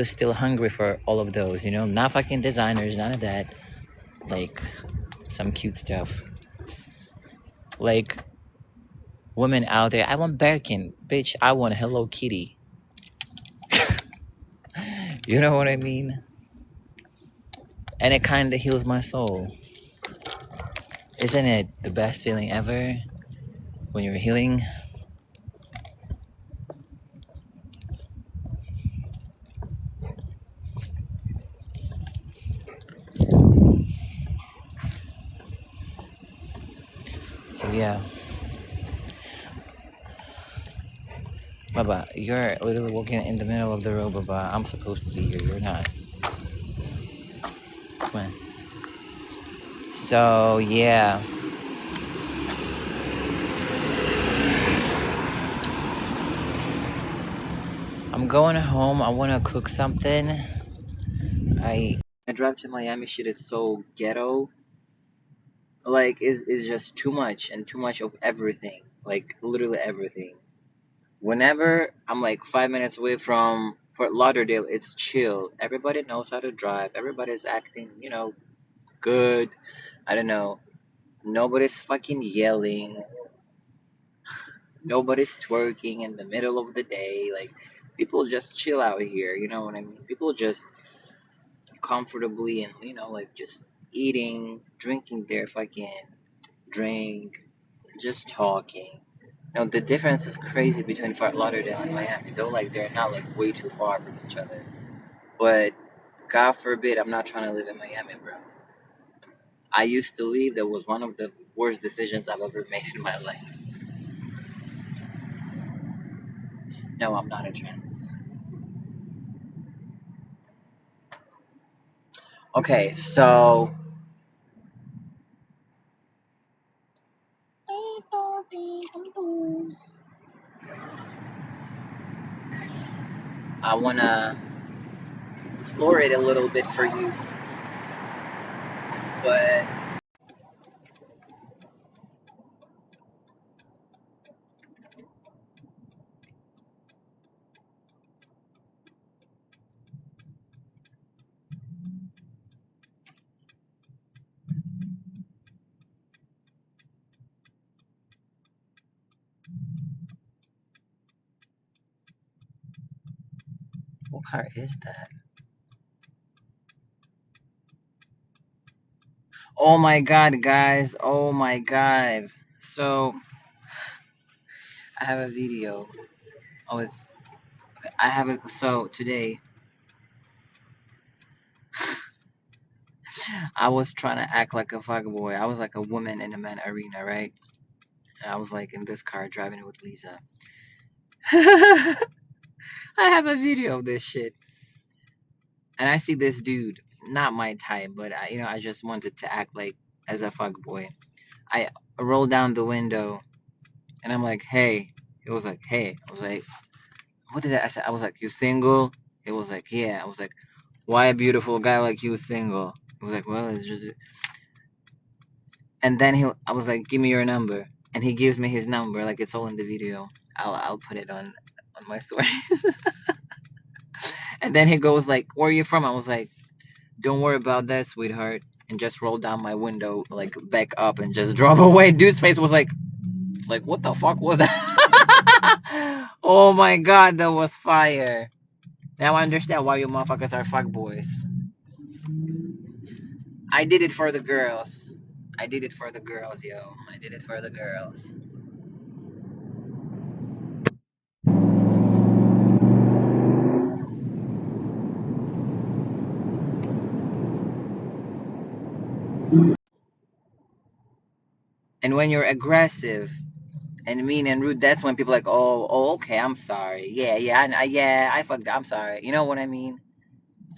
still hungry for all of those, you know? Not fucking designers, none of that. Like, some cute stuff. Like, women out there, I want Birkin. Bitch, I want Hello Kitty. You know what I mean? And it kind of heals my soul. Isn't it the best feeling ever when you're healing? So yeah. Baba, you're literally walking in the middle of the road, Baba. I'm supposed to be here. You're not. Come on. So yeah. I'm going home. I want to cook something. I drive to Miami. Shit is so ghetto. Like, it's just too much and too much of everything. Like, literally everything. Whenever I'm like 5 minutes away from Fort Lauderdale, it's chill. Everybody knows how to drive. Everybody's acting, good. I don't know. Nobody's fucking yelling. Nobody's twerking in the middle of the day. Like, people just chill out here. You know what I mean? People just comfortably and, like just eating, drinking their fucking drink, just talking. The difference is crazy between Fort Lauderdale and Miami. Though, like, they're not like way too far from each other. But God forbid, I'm not trying to live in Miami, bro. I used to leave. That was one of the worst decisions I've ever made in my life. No, I'm not a trans. Okay, so I wanna explore it a little bit for you, but what car is that? Oh my god, guys. Oh my god. So, I have a video. Oh, I have it. So, today, I was trying to act like a fuckboy. I was like a woman in a man arena, right? And I was like in this car driving it with Lisa. I have a video of this shit. And I see this dude, not my type, but I just wanted to act like as a fuckboy. I roll down the window and I'm like, hey. It was like, hey. I was like, what did I say? I was like, you single? It was like, yeah. I was like, why a beautiful guy like you single? It was like, well, it's just. And then I was like, give me your number, and he gives me his number, like it's all in the video. I'll put it on my story. And then he goes like, where are you from? I was like, don't worry about that, sweetheart, and just rolled down my window, like back up, and just drove away. Dude's face was like what the fuck was that? Oh my god, that was fire. Now I understand why you motherfuckers are fuckboys. I did it for the girls. I did it for the girls, yo. I did it for the girls. And when you're aggressive and mean and rude, that's when people are like, oh, okay, I'm sorry. Yeah, I fucked. I'm sorry. You know what I mean?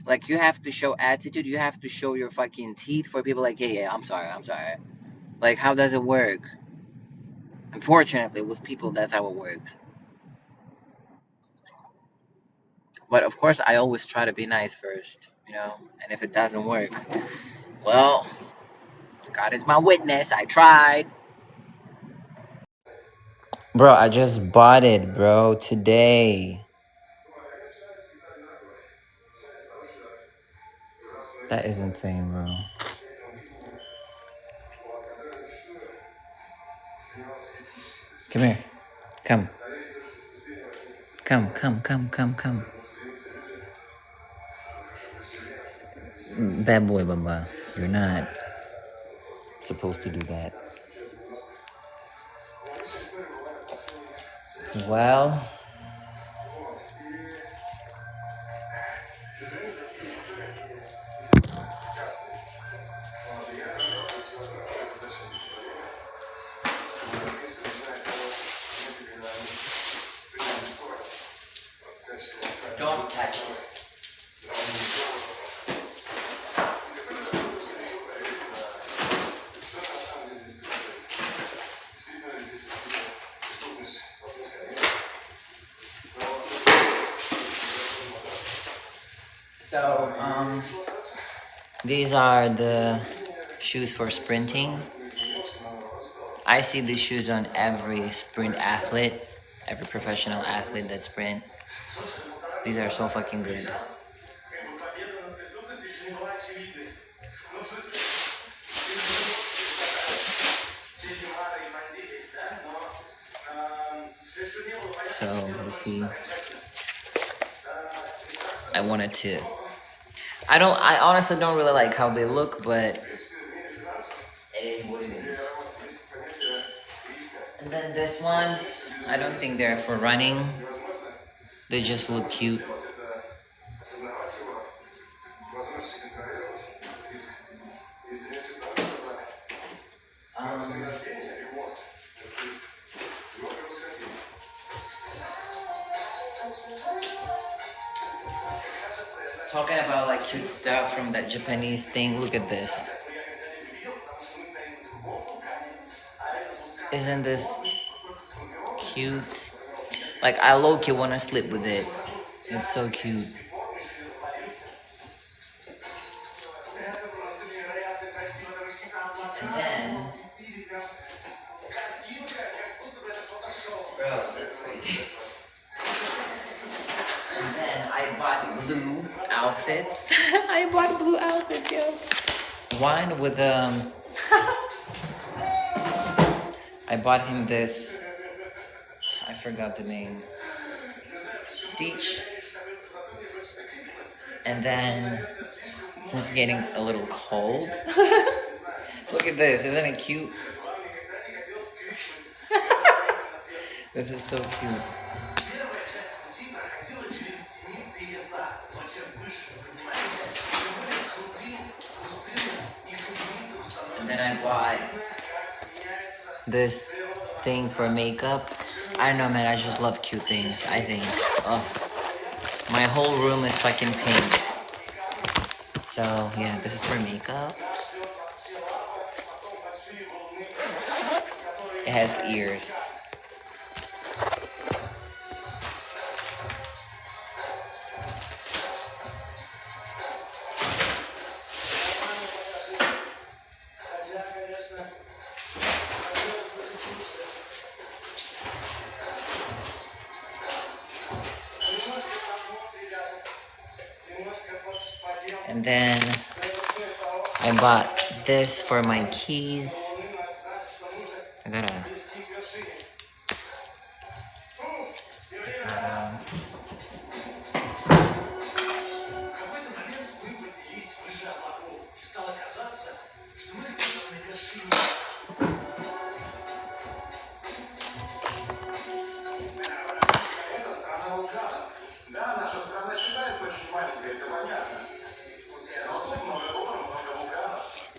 Like, you have to show attitude. You have to show your fucking teeth for people like, yeah, I'm sorry, I'm sorry. Like, how does it work? Unfortunately, with people, that's how it works. But of course, I always try to be nice first, And if it doesn't work, well, God is my witness. I tried. Bro, I just bought it, bro, today. That is insane, bro. Come here. Come. Come. Bad boy, Baba. You're not supposed to do that. Well, don't touch it. So, these are the shoes for sprinting. I see these shoes on every sprint athlete, every professional athlete that sprint. These are so fucking good. So, let's see. I honestly don't really like how they look, but it is what it is. And then this ones, I don't think they're for running. They just look cute. Talking about like cute stuff from that Japanese thing, look at this. Isn't this cute? Like, I low-key wanna sleep with it. It's so cute. And then, bro, that's crazy. And then I bought blue outfits. I bought blue outfits, yo. One with I bought him this. I forgot the name. Stitch. And then, since it's getting a little cold, look at this. Isn't it cute? This is so cute. And then I bought this thing for makeup. I don't know, man. I just love cute things. I think. Oh, my whole room is fucking pink. So yeah, this is for makeup. It has ears. And then I bought this for my keys. I gotta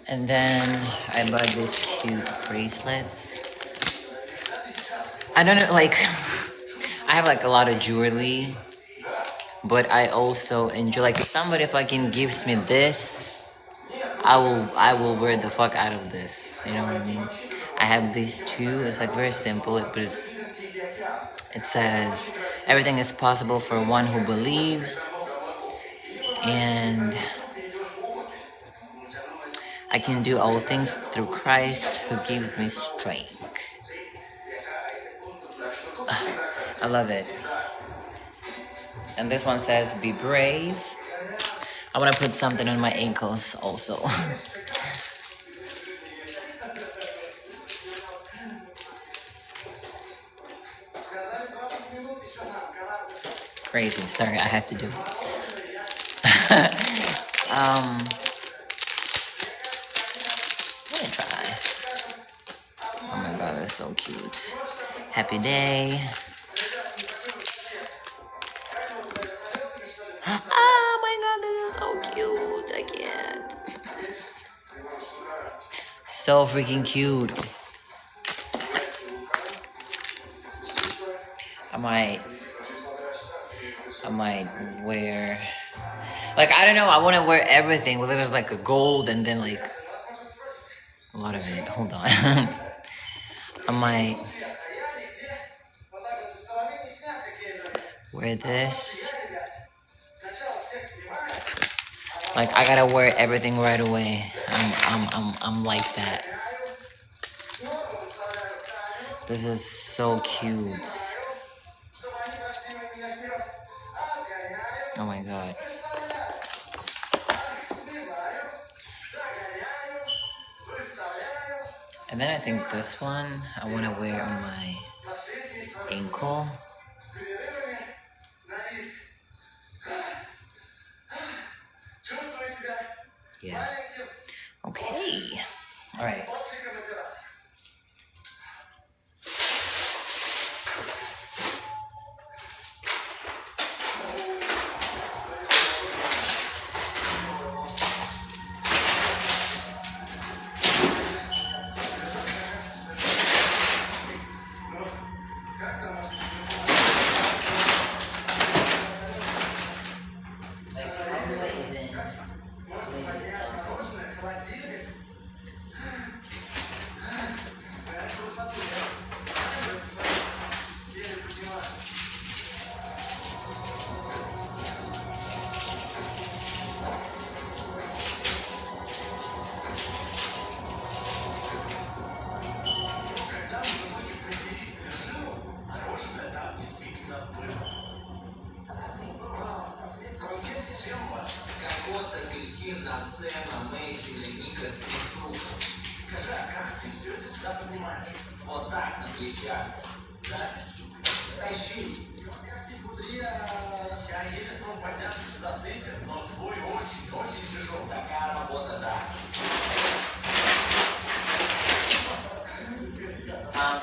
And then I bought these cute bracelets. I don't know, like, I have like a lot of jewelry, but I also enjoy, like, if somebody fucking gives me this, I will wear the fuck out of this. You know what I mean? I have these two. It's like very simple, but it says everything is possible for one who believes, and I can do all things through Christ who gives me strength. I love it. And this one says, be brave. I want to put something on my ankles also. Crazy. Sorry, I had to do it. Let me try. Oh my god, that's so cute. Happy day. Oh my god, this is so cute. I can't. So freaking cute. I might wear, like, I don't know, I want to wear everything, whether it's like a gold and then like a lot of it. Hold on. I might wear this. Like, I gotta wear everything right away. I'm like that. This is so cute. Oh my god. And then I think this one I want to wear on my ankle. Yeah. Okay. All right.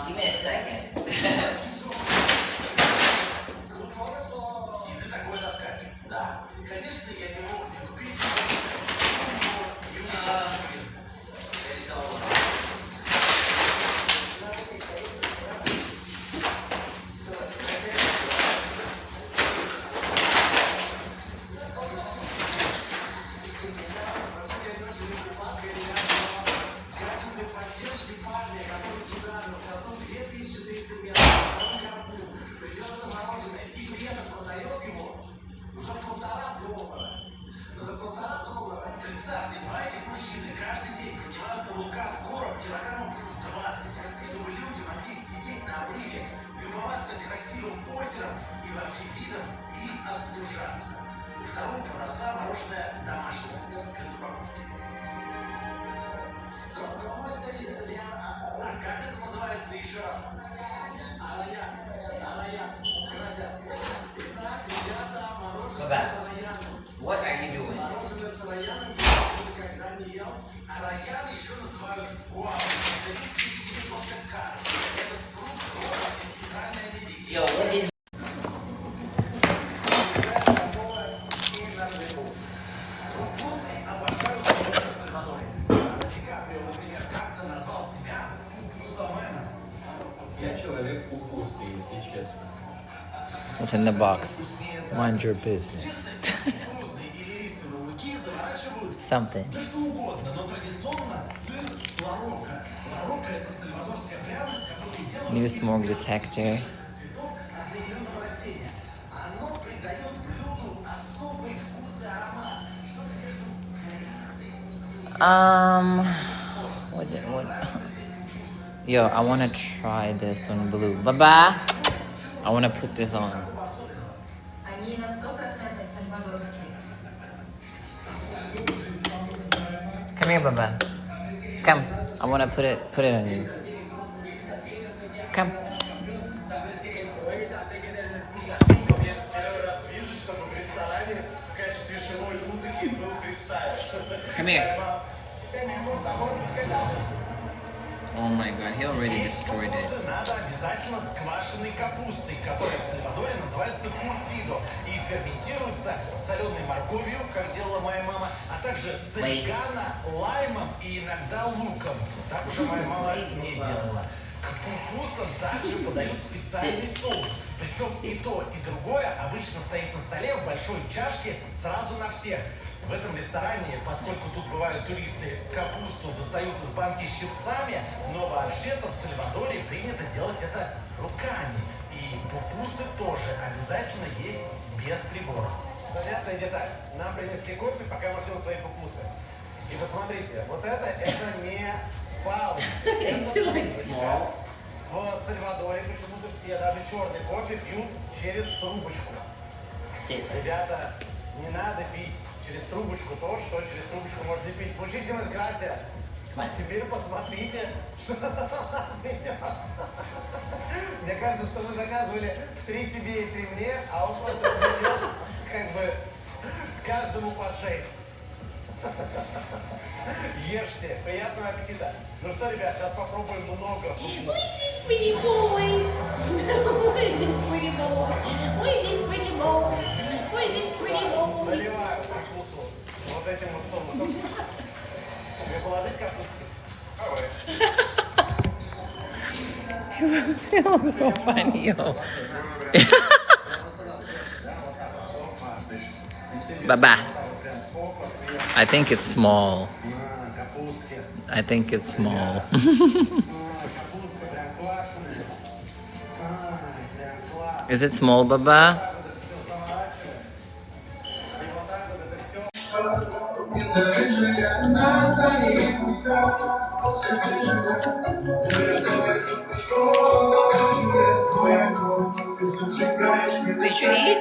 Give me a second. What are you doing? Yo, what is... What's in the box? Mind your business. Something. New smoke detector. What? Yo, I wanna try this one blue. Bye-bye. I wanna put this on. here, Baba. Come. I want to put it on you. Come. Come here. Oh my god, he already destroyed it. Надо обязательно с квашеной капустой, которая в Сальвадоре называется куртидо и ферментируется с соленой морковью, как делала моя мама, а также с орегано, лаймом и иногда луком. Так уже моя мама не делала. К пупусам также подают специальный соус. Причем и то, и другое обычно стоит на столе в большой чашке сразу на всех. В этом ресторане, поскольку тут бывают туристы, капусту достают из банки щипцами, но вообще-то в Сальвадоре принято делать это руками. И пупусы тоже обязательно есть без приборов. Занятная деталь. Нам принесли кофе, пока мы ждем свои пупусы. И посмотрите, вот это не пауз. Это трубочка. В Сальвадоре почему-то все, даже черный кофе пьют через трубочку. Ребята, не надо пить через трубочку то, что через трубочку можно пить. Muchísimas gracias. А теперь посмотрите, что там Мне кажется, что мы заказывали 3 тебе и 3 мне, а он просто принес как бы каждому по 6. Ешьте. Приятного аппетита. Ну что, ребят, сейчас попробуем много. Pretty boy. Pretty boy. Pretty boy. Pretty boy. Заливаю прикусу вот этим вот соусом. Тебе положить капустки? It looks so funny, yo. Baba. I think it's small. I think it's small. Is it small, Baba? Did you eat?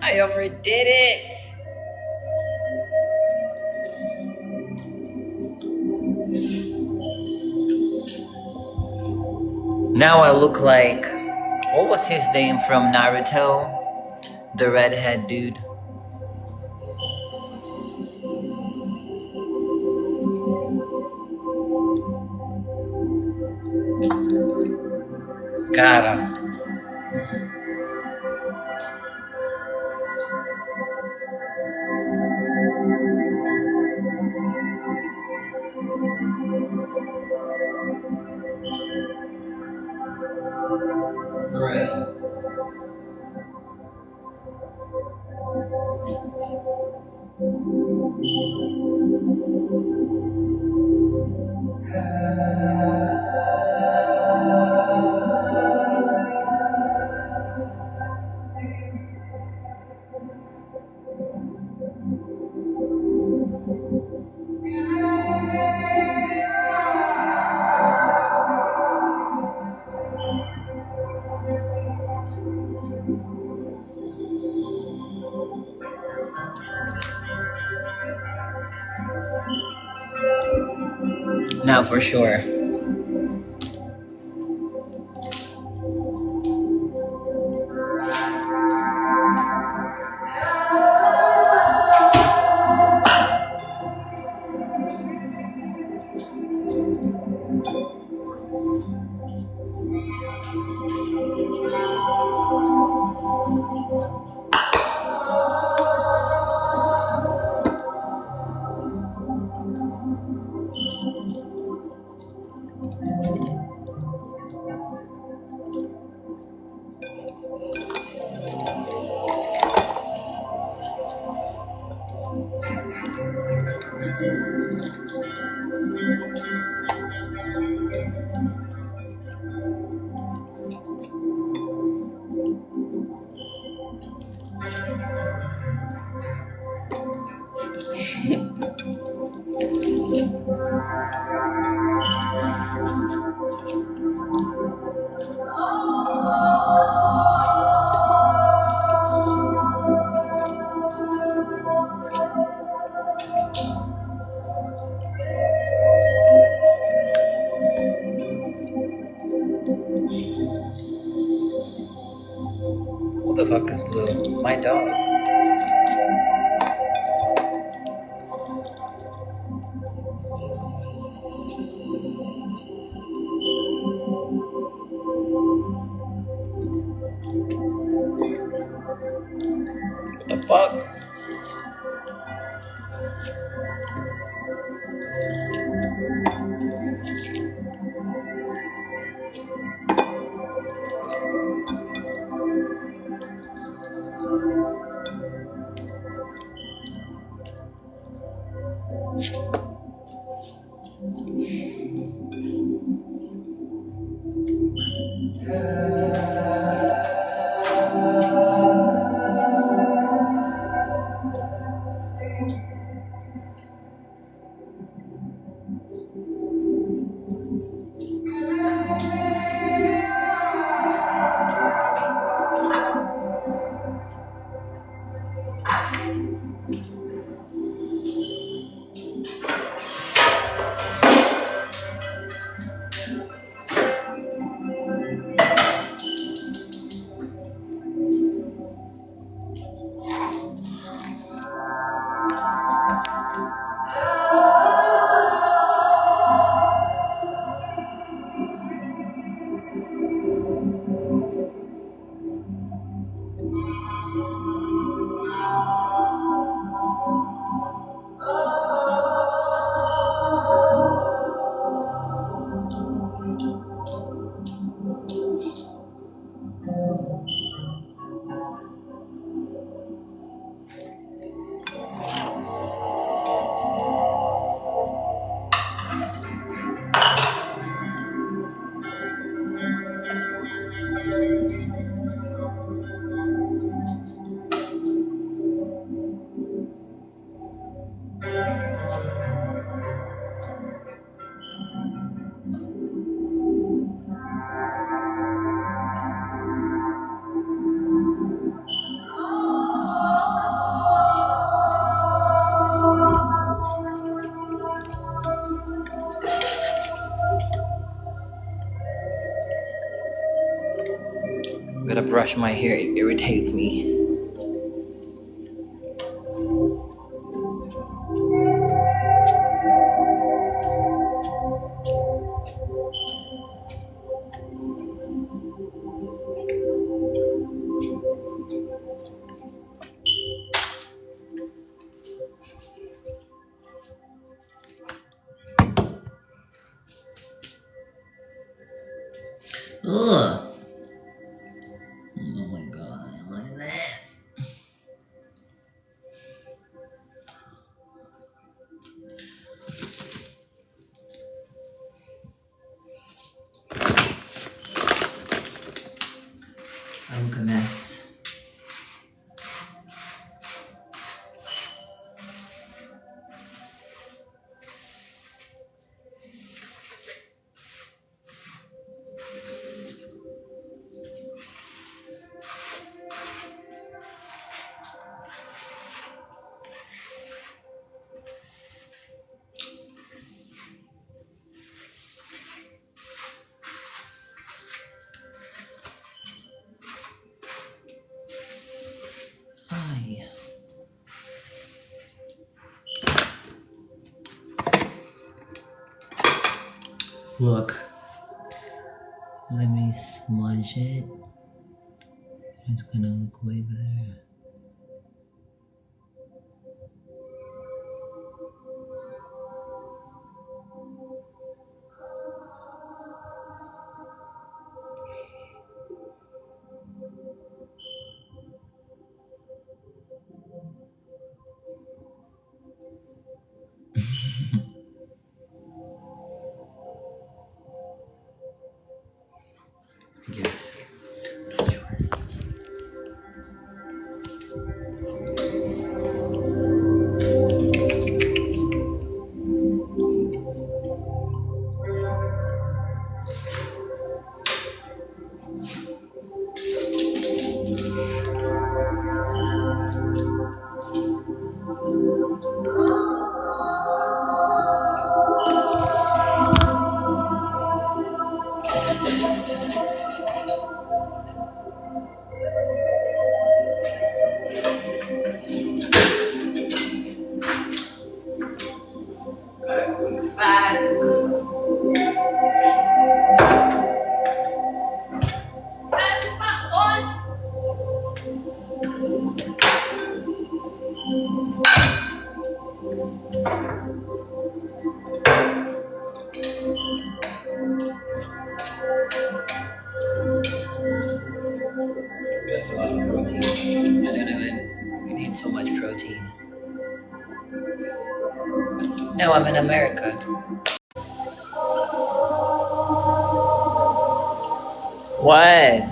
I overdid it. Now I look like, what was his name from Naruto? The redhead dude. Got him. For real. Now for sure. What the fuck is blue? My dog. What the fuck? I'm gonna brush my hair, it irritates me. Ugh. Oh my god, what is this? I look a mess. Look, let me smudge it. It's gonna look way better. Yes. Not sure. Fast. That's a lot of protein. I don't know. You need so much protein. No, I'm in America. What?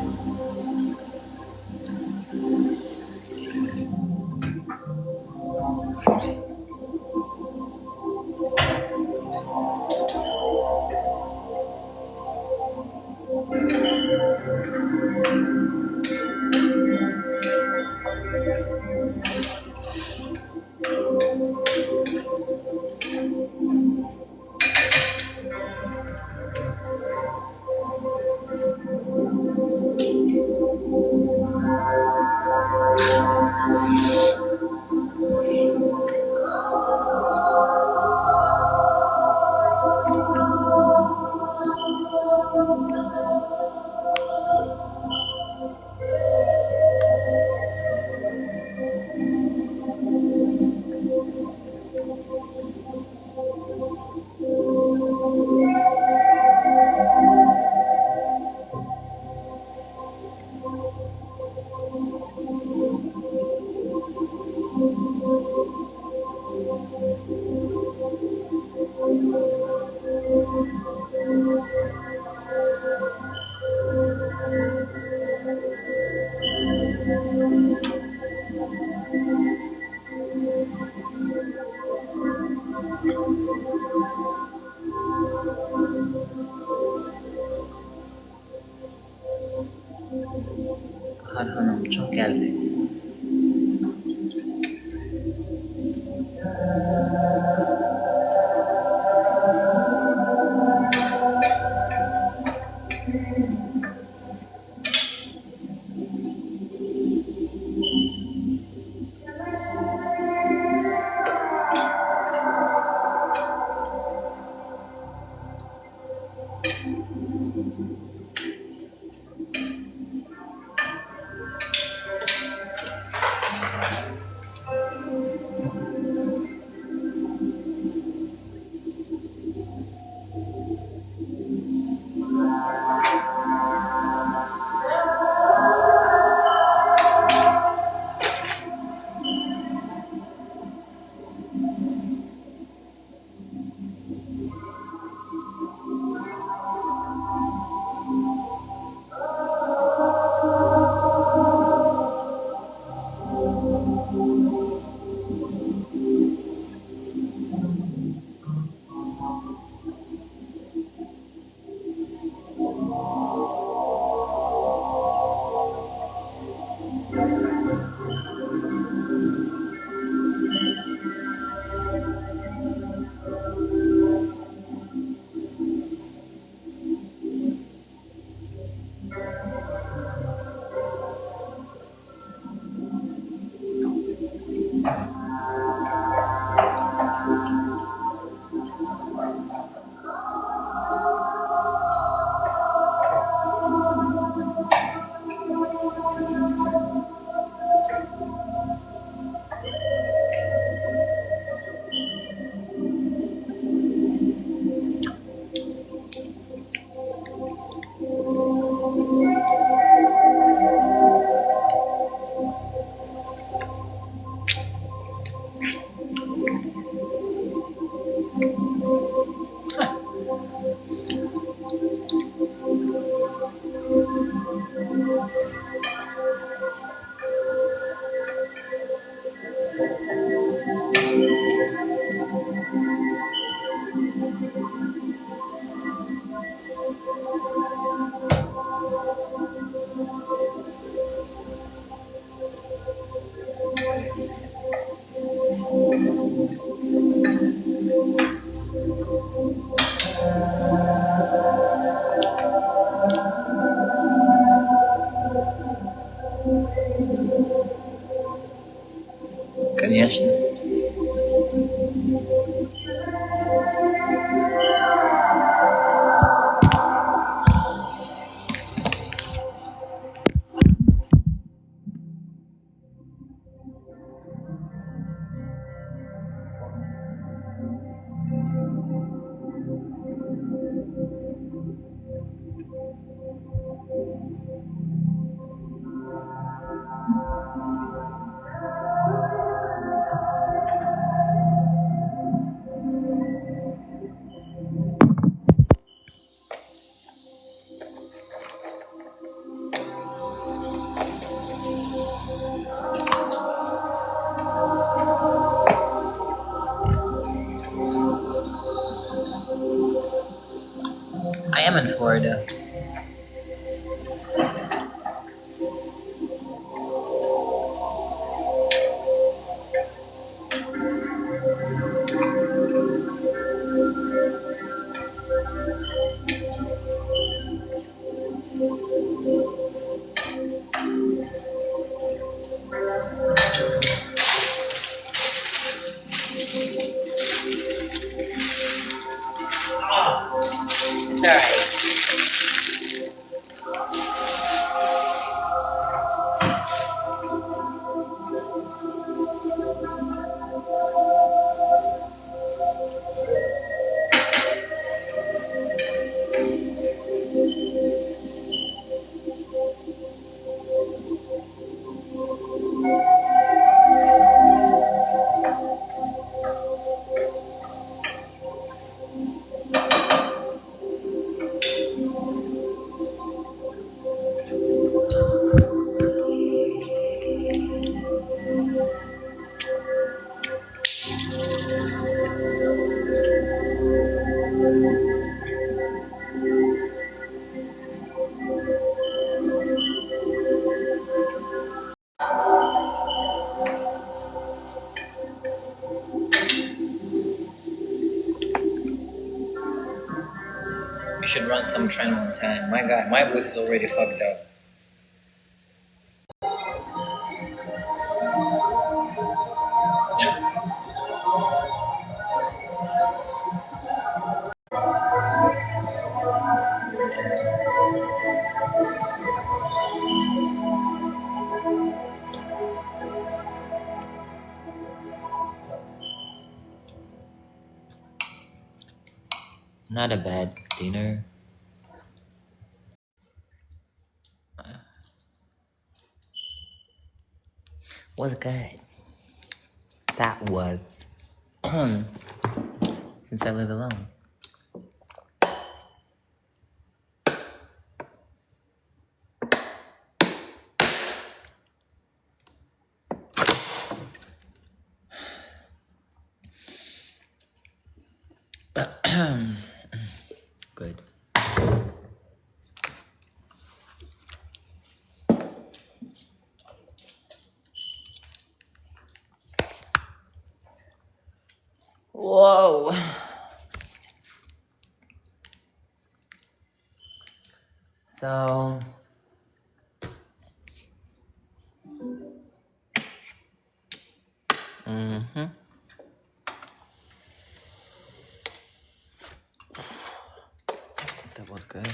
Çok gelmez. I am in Florida. It's alright. We should run some trend one time. My God, my voice is already fucked up. Not a bad dinner. Was good. That was. Since I live alone. Good. Whoa. So. That was good.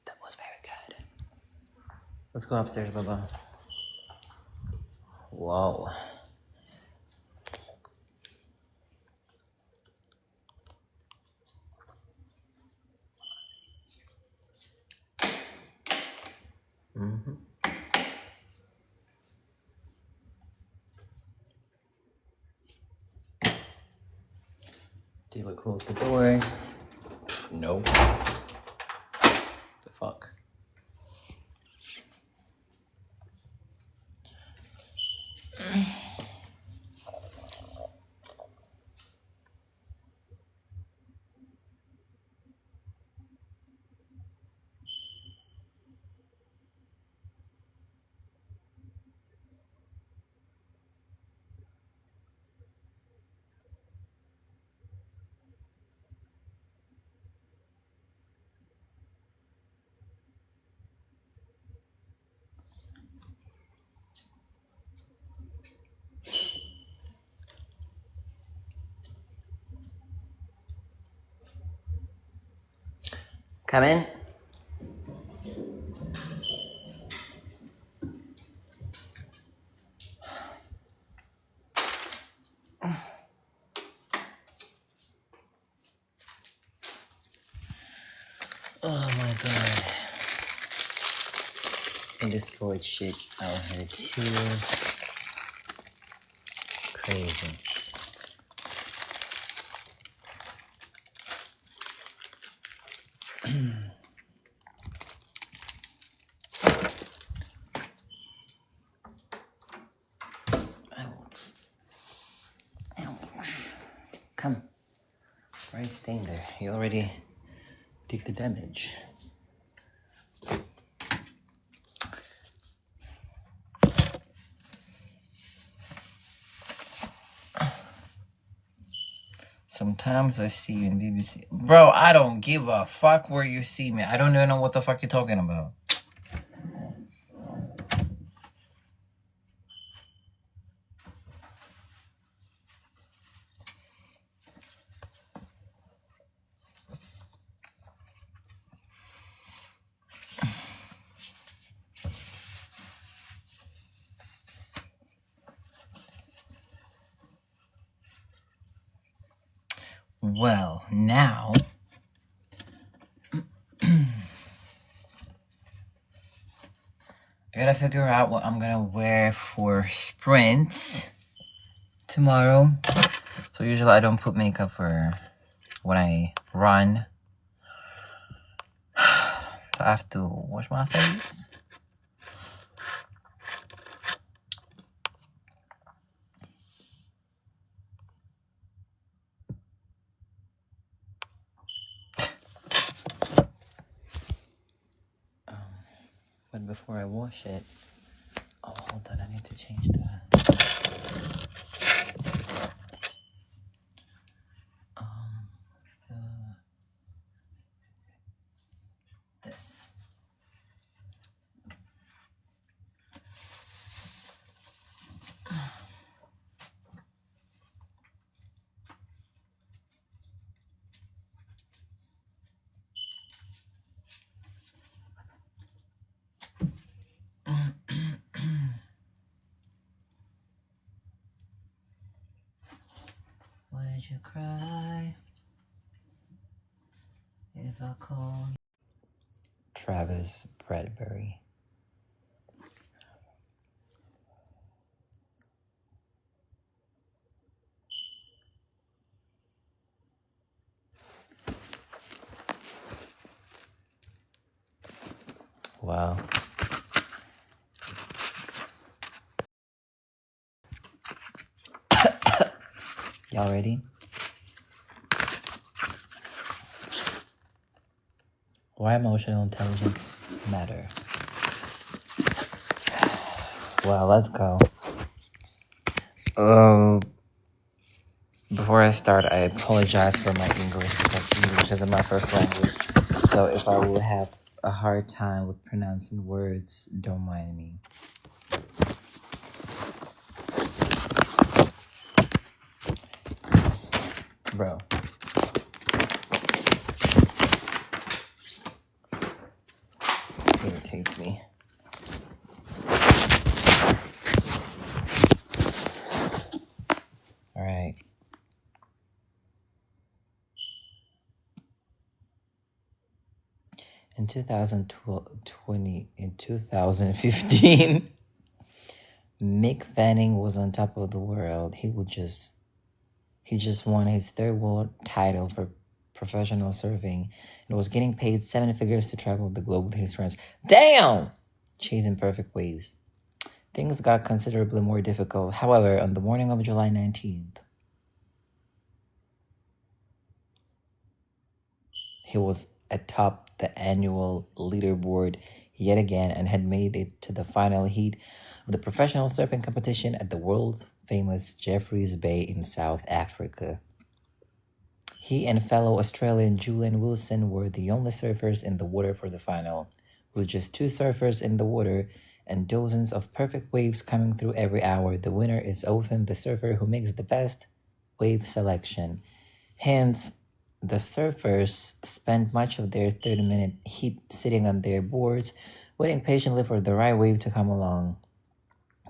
That was very good. Let's go upstairs, Bubba. Whoa. Do you close the doors? No. The fuck? Come in. Oh my god. And destroyed shit out here too. Crazy. Come. Why are you staying there? You already take the damage. Sometimes I see you in BBC. Bro, I don't give a fuck where you see me. I don't even know what the fuck you're talking about. Well, now I gotta figure out what I'm gonna wear for sprints tomorrow. So usually I don't put makeup for when I run. So I have to wash my face. But before I wash it, oh hold on, I need to change that. This. Would you cry if I call you? Travis Bradbury. Wow. Y'all ready? Why emotional intelligence matter? Well, let's go. Before I start, I apologize for my English because English isn't my first language. So if I will have a hard time with pronouncing words, don't mind me. Bro. Irritates me. All right. In 2015, Mick Fanning was on top of the world. He just won his third world title for professional surfing and was getting paid 7 figures to travel the globe with his friends. Damn! Chasing perfect waves. Things got considerably more difficult. However, on the morning of July 19th, he was atop the annual leaderboard yet again and had made it to the final heat of the professional surfing competition at the world-famous Jeffreys Bay in South Africa. He and fellow Australian Julian Wilson were the only surfers in the water for the final. With just 2 surfers in the water and dozens of perfect waves coming through every hour, the winner is often the surfer who makes the best wave selection. Hence, the surfers spend much of their 30-minute heat sitting on their boards, waiting patiently for the right wave to come along.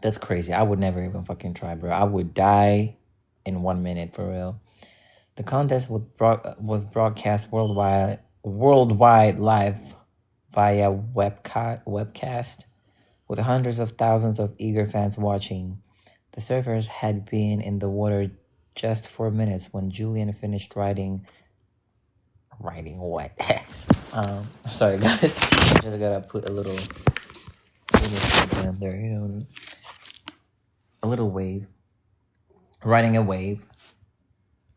That's crazy. I would never even fucking try, bro. I would die in 1 minute, for real. The contest was broadcast worldwide worldwide live via webcast with hundreds of thousands of eager fans watching. The surfers had been in the water just 4 minutes when Julian finished riding what? Sorry guys, I just gotta put a little down there, a little wave, riding a wave,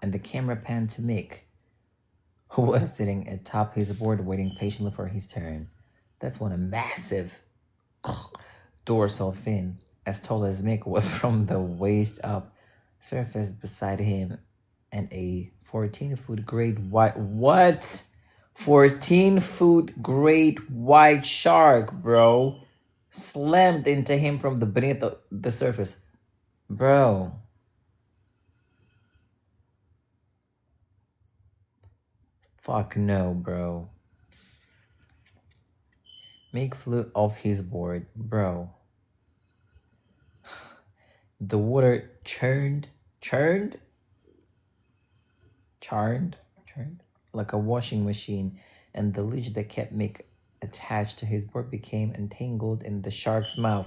and the camera panned to Mick, who was sitting atop his board waiting patiently for his turn. That's when a massive dorsal fin, as tall as Mick was from the waist up, surfaced beside him, and a 14-foot great white 14-foot great white shark, bro, slammed into him from beneath the surface. Bro. Fuck no, bro. Mick flew off his board, bro. The water churned like a washing machine, and the leash that kept Mick attached to his board became entangled in the shark's mouth.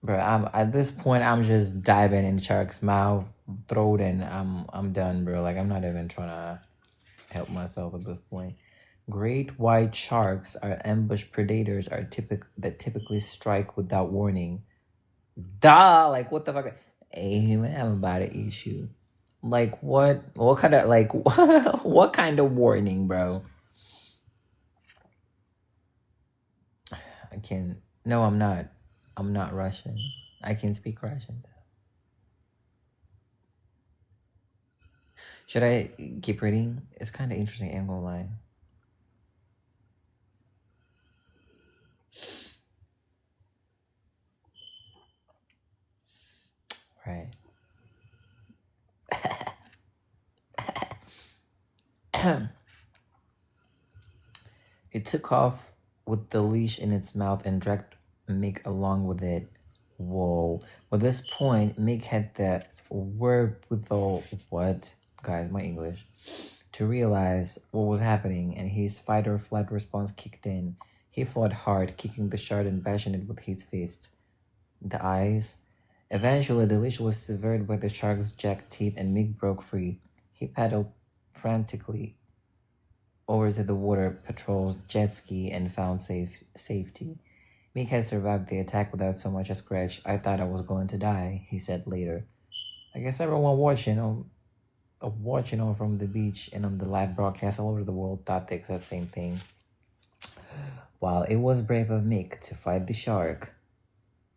Bro, at this point I'm just diving in the shark's mouth, throat, and I'm done, bro. Like, I'm not even trying to help myself at this point. Great white sharks are ambush predators that typically strike without warning. Duh, like, what the fuck? Hey man, I'm about to eat you. Like, what kind of, like, what kind of warning, bro? No, I'm not Russian. I can speak Russian though. Should I keep reading? It's kind of interesting, ain't gonna lie. Right. It took off with the leash in its mouth and dragged Mick along with it. Whoa. By this point, Mick had the wherewithal, what? Guys, my English. To realize what was happening, and his fight or flight response kicked in. He fought hard, kicking the shark and bashing it with his fists. The eyes. Eventually, the leash was severed by the shark's jagged teeth and Mick broke free. He paddled frantically over to the water patrol's jet ski and found safety. Mick had survived the attack without so much as a scratch. I thought I was going to die, he said later. I guess everyone watching from the beach and on the live broadcast all over the world thought the exact same thing. While it was brave of Mick to fight the shark,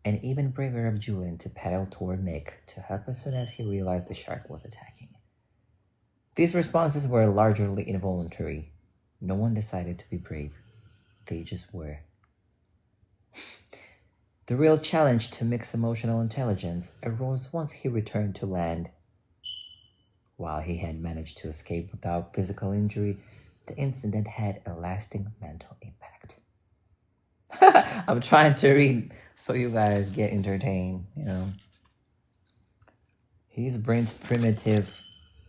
and even braver of Julian to paddle toward Mick to help as soon as he realized the shark was attacking. These responses were largely involuntary. No one decided to be brave. They just were. The real challenge to Mick's emotional intelligence arose once he returned to land. While he had managed to escape without physical injury, the incident had a lasting mental impact. I'm trying to read so you guys get entertained, His brain's primitive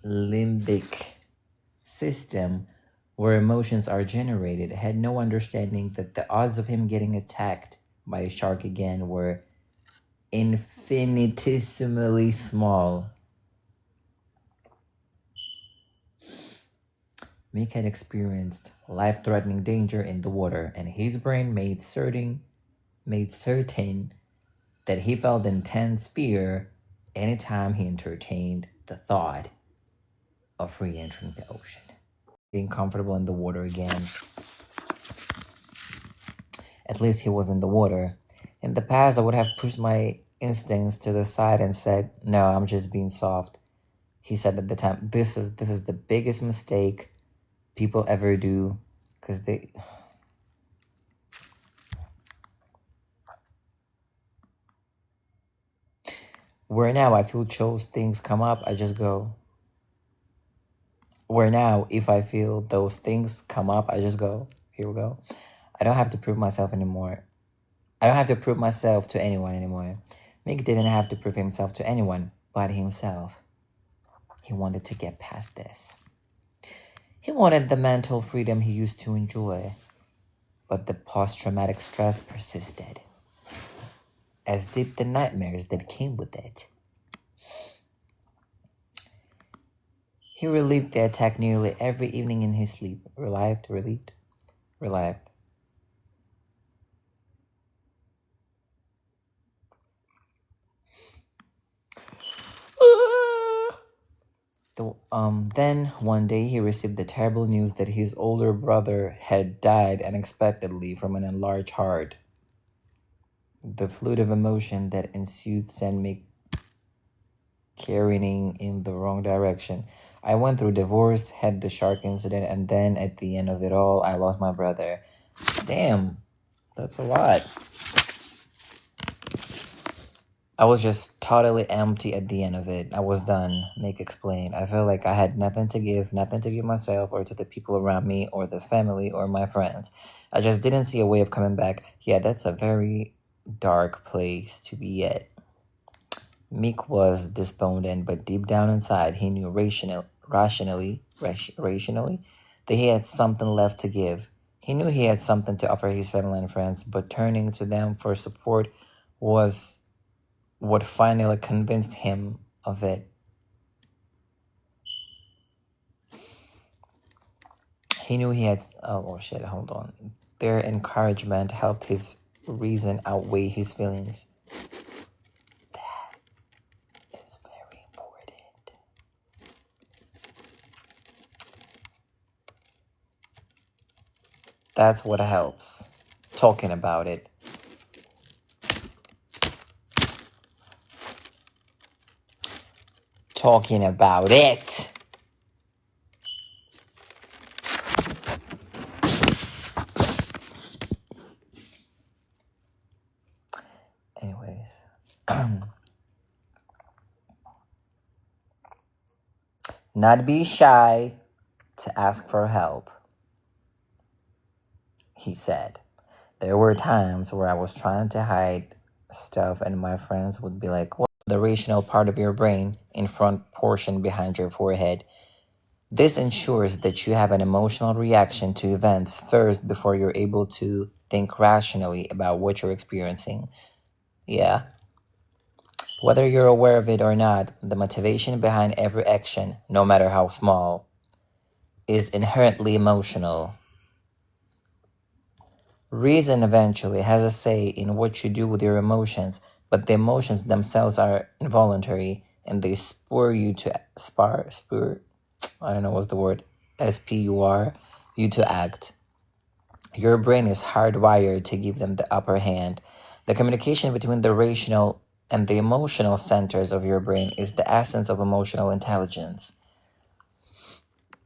limbic system, where emotions are generated, had no understanding that the odds of him getting attacked by a shark again were infinitesimally small. Mick had experienced life-threatening danger in the water, and his brain made certain that he felt intense fear anytime he entertained the thought of re-entering the ocean. Being comfortable in the water again. At least he was in the water. In the past, I would have pushed my instincts to the side and said, no, I'm just being soft. He said at the time, this is the biggest mistake people ever do, because where now I feel those things come up, I just go. Where now, if I feel those things come up, I just go, here we go. I don't have to prove myself anymore. I don't have to prove myself to anyone anymore. Mick didn't have to prove himself to anyone but himself. He wanted to get past this. He wanted the mental freedom he used to enjoy, but the post-traumatic stress persisted, as did the nightmares that came with it. He relived the attack nearly every evening in his sleep. Relived. Then one day he received the terrible news that his older brother had died unexpectedly from an enlarged heart. The fluid of emotion that ensued sent me careening in the wrong direction. I went through divorce, had the shark incident, and then at the end of it all, I lost my brother. Damn, that's a lot. I was just totally empty at the end of it. I was done, Nick explained. I felt like I had nothing to give myself or to the people around me or the family or my friends. I just didn't see a way of coming back. Yeah, that's a very dark place to be at. Mick was despondent, but deep down inside, he knew rationally that he had something left to give. He knew he had something to offer his family and friends, but turning to them for support was what finally convinced him of it. He knew he had... hold on. Their encouragement helped his reason outweigh his feelings. That is very important. That's what helps. Talking about it. Talking about it. Anyways. Not be shy to ask for help, he said. There were times where I was trying to hide stuff and my friends would be like, "What the rational part of your brain in front portion behind your forehead?" This ensures that you have an emotional reaction to events first before you're able to think rationally about what you're experiencing. Yeah. Whether you're aware of it or not, the motivation behind every action, no matter how small, is inherently emotional. Reason eventually has a say in what you do with your emotions, but the emotions themselves are involuntary and they spur you to SPUR you to act. Your brain is hardwired to give them the upper hand. The communication between the rational and the emotional centers of your brain is the essence of emotional intelligence.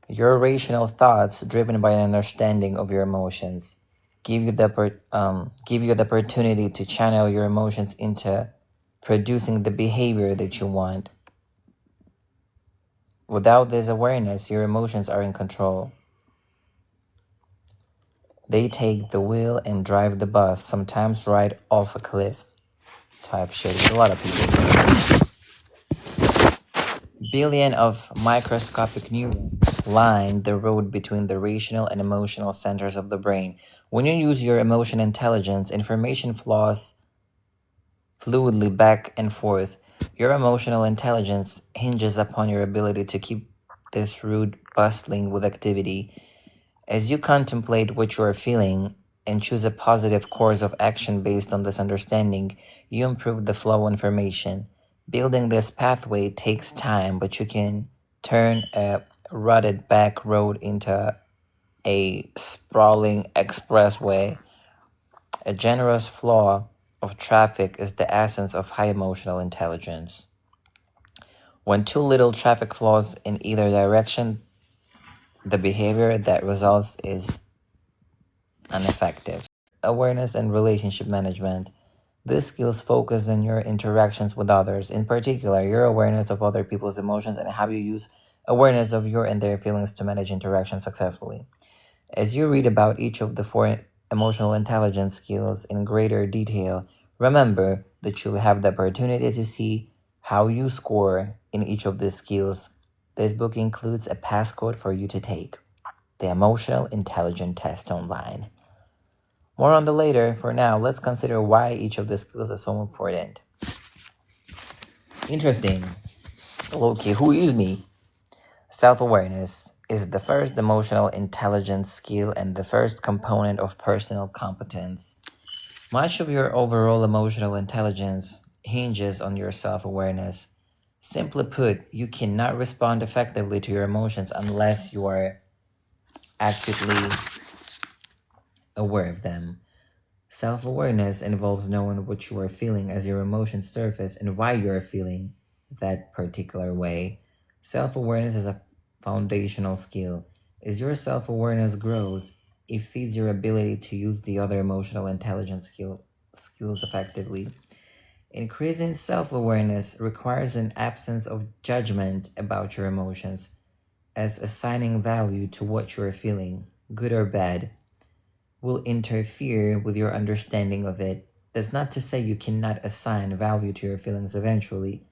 Your rational thoughts, driven by an understanding of your emotions, give you the opportunity to channel your emotions into producing the behavior that you want. Without this awareness, your emotions are in control. They take the wheel and drive the bus, sometimes right off a cliff type shit with a lot of people. Billion of microscopic neurons line the road between the rational and emotional centers of the brain. When you use your emotion intelligence, information flows fluidly back and forth. Your emotional intelligence hinges upon your ability to keep this route bustling with activity. As you contemplate what you are feeling and choose a positive course of action based on this understanding, you improve the flow of information. Building this pathway takes time, but you can turn a rutted back road into a sprawling expressway. A generous flow of traffic is the essence of high emotional intelligence. When too little traffic flows in either direction, the behavior that results is ineffective. Awareness and relationship management. These skills focus on your interactions with others, in particular, your awareness of other people's emotions and how you use awareness of your and their feelings to manage interactions successfully. As you read about each of the four emotional intelligence skills in greater detail, remember that you'll have the opportunity to see how you score in each of these skills. This book includes a passcode for you to take. the emotional intelligence test online. More on the later. For now, let's consider why each of the skills is so important. Interesting. Loki, who is me? Self-awareness is the first emotional intelligence skill and the first component of personal competence. Much of your overall emotional intelligence hinges on your self-awareness. Simply put, you cannot respond effectively to your emotions unless you are actively aware of them. Self-awareness involves knowing what you are feeling as your emotions surface and why you are feeling that particular way. Self-awareness is a foundational skill. As your self-awareness grows, it feeds your ability to use the other emotional intelligence skills effectively. Increasing self-awareness requires an absence of judgment about your emotions, as assigning value to what you are feeling, good or bad, will interfere with your understanding of it. That's not to say you cannot assign value to your feelings eventually,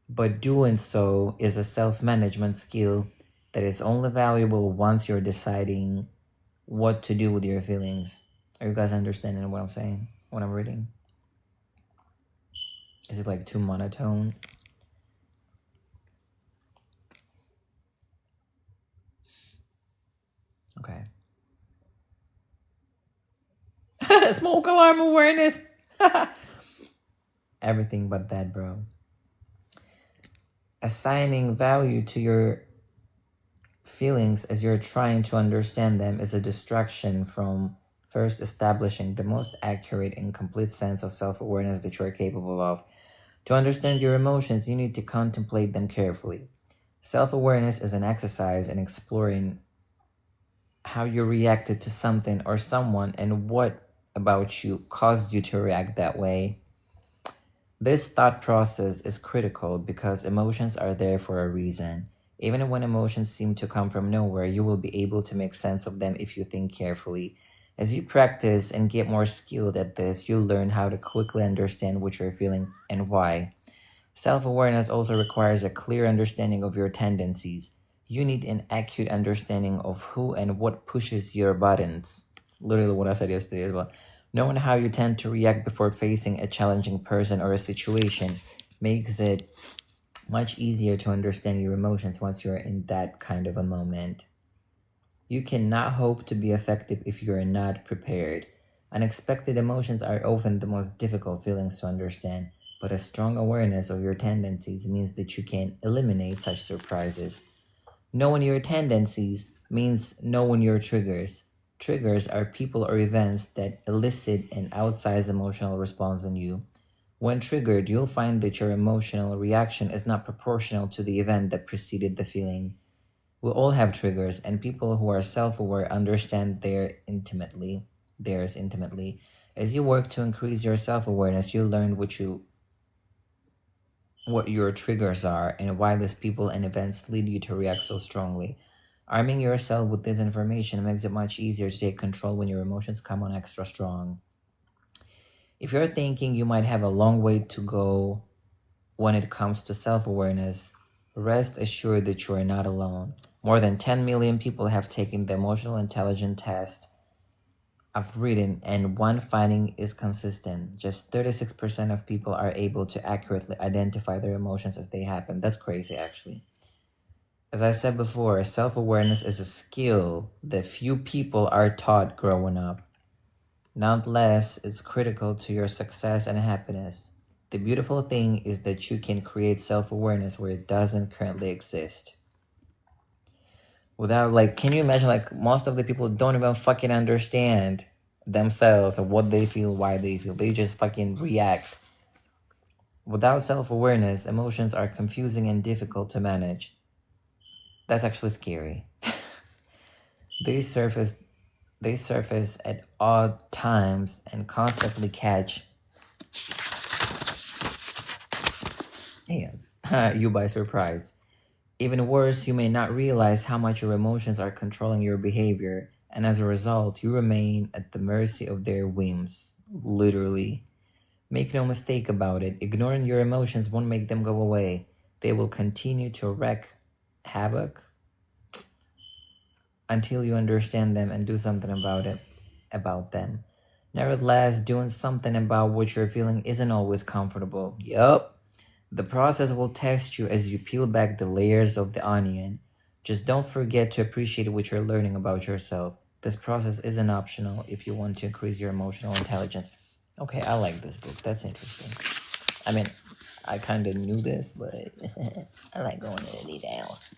but doing so is a self-management skill that is only valuable once you're deciding what to do with your feelings. Are you guys understanding what I'm saying, what I'm reading? Is it like too monotone? Okay. Smoke alarm awareness. Everything but that, bro. Assigning value to your feelings as you're trying to understand them is a distraction from first establishing the most accurate and complete sense of self-awareness that you're capable of. To understand your emotions, you need to contemplate them carefully. Self-awareness is an exercise in exploring how you reacted to something or someone and what about you caused you to react that way. This thought process is critical because emotions are there for a reason. Even when emotions seem to come from nowhere, you will be able to make sense of them if you think carefully. As you practice and get more skilled at this, you'll learn how to quickly understand what you're feeling and why. Self-awareness also requires a clear understanding of your tendencies. You need an acute understanding of who and what pushes your buttons. Literally what I said yesterday as well. Knowing how you tend to react before facing a challenging person or a situation makes it much easier to understand your emotions once you're in that kind of a moment. You cannot hope to be effective if you are not prepared. Unexpected emotions are often the most difficult feelings to understand, but a strong awareness of your tendencies means that you can eliminate such surprises. Knowing your tendencies means knowing your triggers. Triggers are people or events that elicit an outsized emotional response in you. When triggered, you'll find that your emotional reaction is not proportional to the event that preceded the feeling. We all have triggers, and people who are self-aware understand theirs intimately. As you work to increase your self-awareness, you'll learn what your triggers are and why these people and events lead you to react so strongly. Arming yourself with this information makes it much easier to take control when your emotions come on extra strong. If you're thinking you might have a long way to go when it comes to self-awareness, rest assured that you are not alone. More than 10 million people have taken the emotional intelligence test I've written, and one finding is consistent. Just 36% of people are able to accurately identify their emotions as they happen. That's crazy, actually. As I said before, self-awareness is a skill that few people are taught growing up. Nonetheless, it's critical to your success and happiness. The beautiful thing is that you can create self-awareness where it doesn't currently exist. Without, like, can you imagine, like, most of the people don't even fucking understand themselves or what they feel, why they feel. They just fucking react. Without self-awareness, emotions are confusing and difficult to manage. That's actually scary. They surface at odd times and constantly catch you by surprise. Even worse, you may not realize how much your emotions are controlling your behavior, and as a result, you remain at the mercy of their whims. Literally. Make no mistake about it, ignoring your emotions won't make them go away. They will continue to wreak havoc until you understand them and do something about them. Nevertheless, doing something about what you're feeling isn't always comfortable. Yup. The process will test you as you peel back the layers of the onion. Just don't forget to appreciate what you're learning about yourself. This process isn't optional if you want to increase your emotional intelligence. Okay, I like this book. That's interesting. I mean, I kind of knew this, but I like going into details.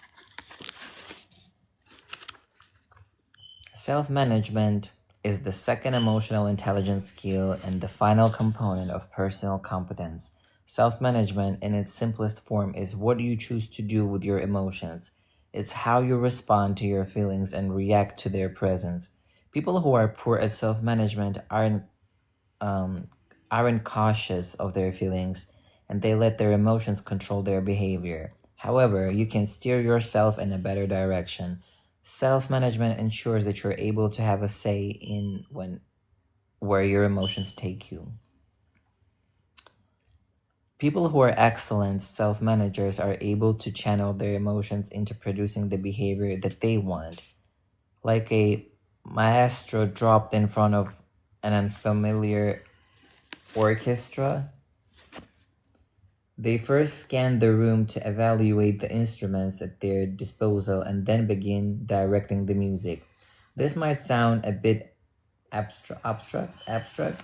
Self-management is the second emotional intelligence skill and the final component of personal competence. Self-management in its simplest form is what you choose to do with your emotions. It's how you respond to your feelings and react to their presence. People who are poor at self-management aren't cautious of their feelings, and they let their emotions control their behavior. However, you can steer yourself in a better direction. Self-management ensures that you're able to have a say in where your emotions take you. People who are excellent self-managers are able to channel their emotions into producing the behavior that they want. Like a maestro dropped in front of an unfamiliar orchestra, they first scan the room to evaluate the instruments at their disposal and then begin directing the music. This might sound a bit abstract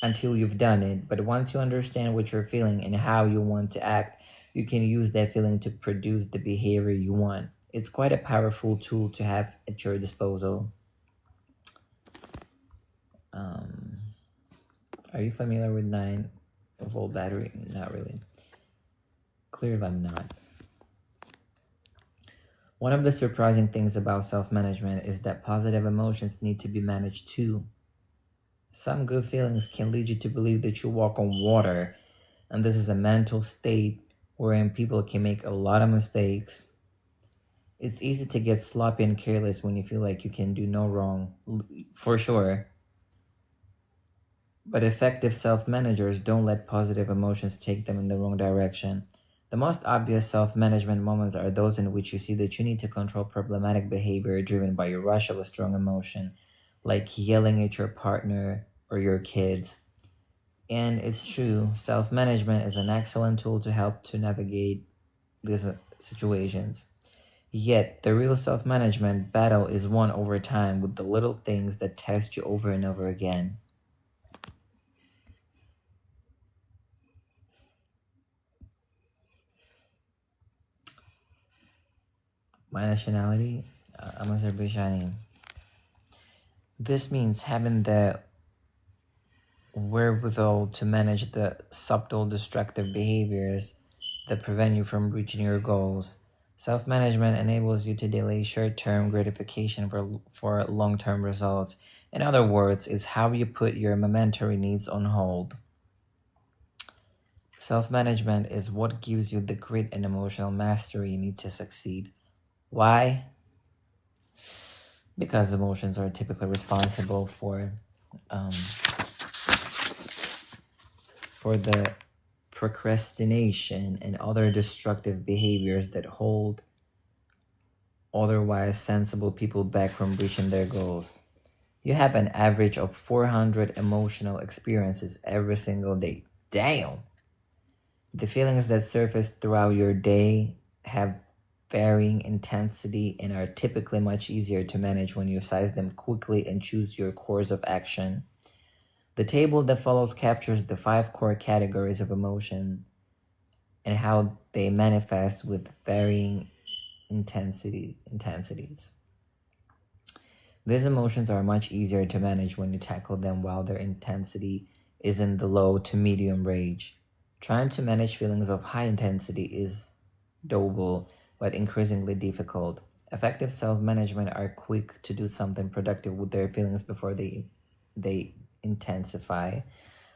until you've done it, but once you understand what you're feeling and how you want to act, you can use that feeling to produce the behavior you want. It's quite a powerful tool to have at your disposal. Are you familiar with 9-volt battery? Not really. Clearly I'm not. One of the surprising things about self-management is that positive emotions need to be managed too. Some good feelings can lead you to believe that you walk on water, and this is a mental state wherein people can make a lot of mistakes. It's easy to get sloppy and careless when you feel like you can do no wrong, for sure. But effective self-managers don't let positive emotions take them in the wrong direction. The most obvious self-management moments are those in which you see that you need to control problematic behavior driven by your rush of a strong emotion, like yelling at your partner or your kids. And it's true, self-management is an excellent tool to help to navigate these situations. Yet, the real self-management battle is won over time with the little things that test you over and over again. My nationality, I'm Azerbaijani. This means having the wherewithal to manage the subtle destructive behaviors that prevent you from reaching your goals. Self-management enables you to delay short-term gratification for long-term results. In other words, it's how you put your momentary needs on hold. Self-management is what gives you the grit and emotional mastery you need to succeed. Why? Because emotions are typically responsible for the procrastination and other destructive behaviors that hold otherwise sensible people back from reaching their goals. You have an average of 400 emotional experiences every single day. Damn! The feelings that surface throughout your day have varying intensity and are typically much easier to manage when you size them quickly and choose your course of action. The table that follows captures the 5 core categories of emotion and how they manifest with varying intensities. These emotions are much easier to manage when you tackle them while their intensity is in the low to medium range. Trying to manage feelings of high intensity is doable, but increasingly difficult. Effective self-management are quick to do something productive with their feelings before they intensify.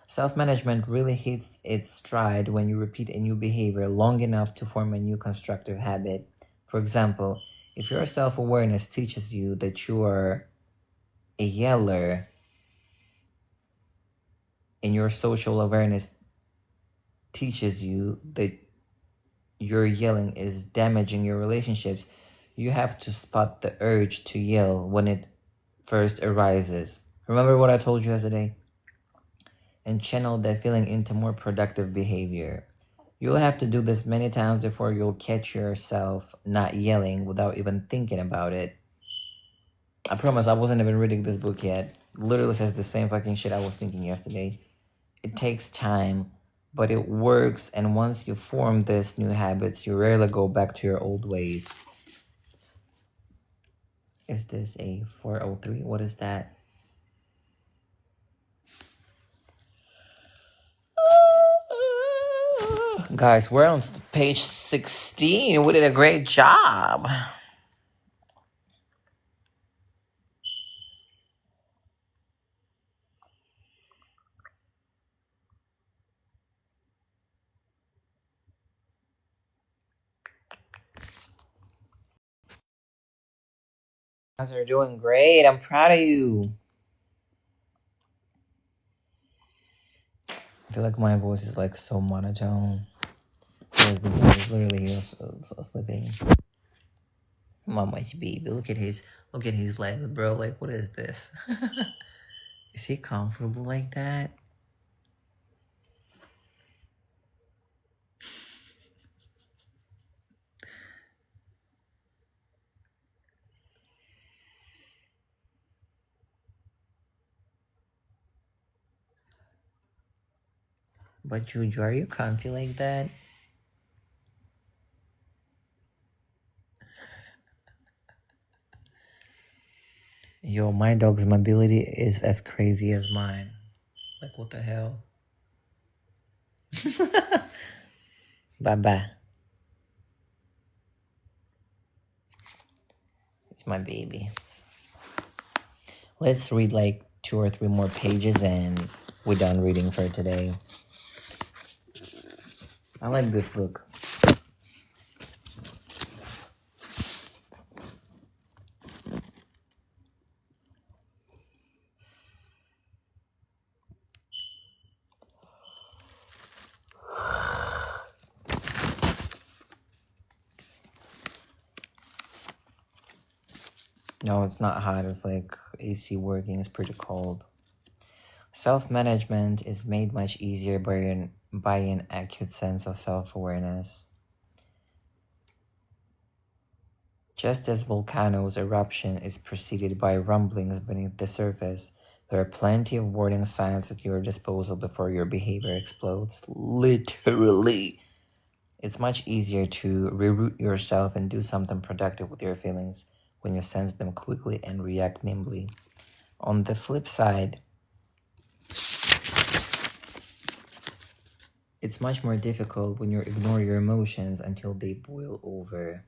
Self-management really hits its stride when you repeat a new behavior long enough to form a new constructive habit. For example, if your self-awareness teaches you that you are a yeller and your social awareness teaches you that your yelling is damaging your relationships, You have to spot the urge to yell when it first arises. Remember what I told you yesterday? And channel that feeling into more productive behavior. You'll have to do this many times before you'll catch yourself not yelling without even thinking about it. I promise I wasn't even reading this book yet. Literally says the same fucking shit I was thinking yesterday. It takes time, but it works, and once you form these new habits, you rarely go back to your old ways. Is this a 403? What is that? Guys, we're on page 16. We did a great job. You guys are doing great. I'm proud of you. I feel like my voice is like so monotone. He's literally here sleeping. Mama baby, look at his legs, bro. Like, what is this? Is he comfortable like that? But Juju, are you comfy like that? Yo, my dog's mobility is as crazy as mine. Like, what the hell? Bye-bye. It's my baby. Let's read like 2 or 3 more pages and we're done reading for today. I like this book. No, it's not hot. It's like AC working. It's pretty cold. Self-management is made much easier by an acute sense of self-awareness. Just as volcanoes' eruption is preceded by rumblings beneath the surface, there are plenty of warning signs at your disposal before your behavior explodes. Literally. It's much easier to reroute yourself and do something productive with your feelings when you sense them quickly and react nimbly. On the flip side, it's much more difficult when you ignore your emotions until they boil over.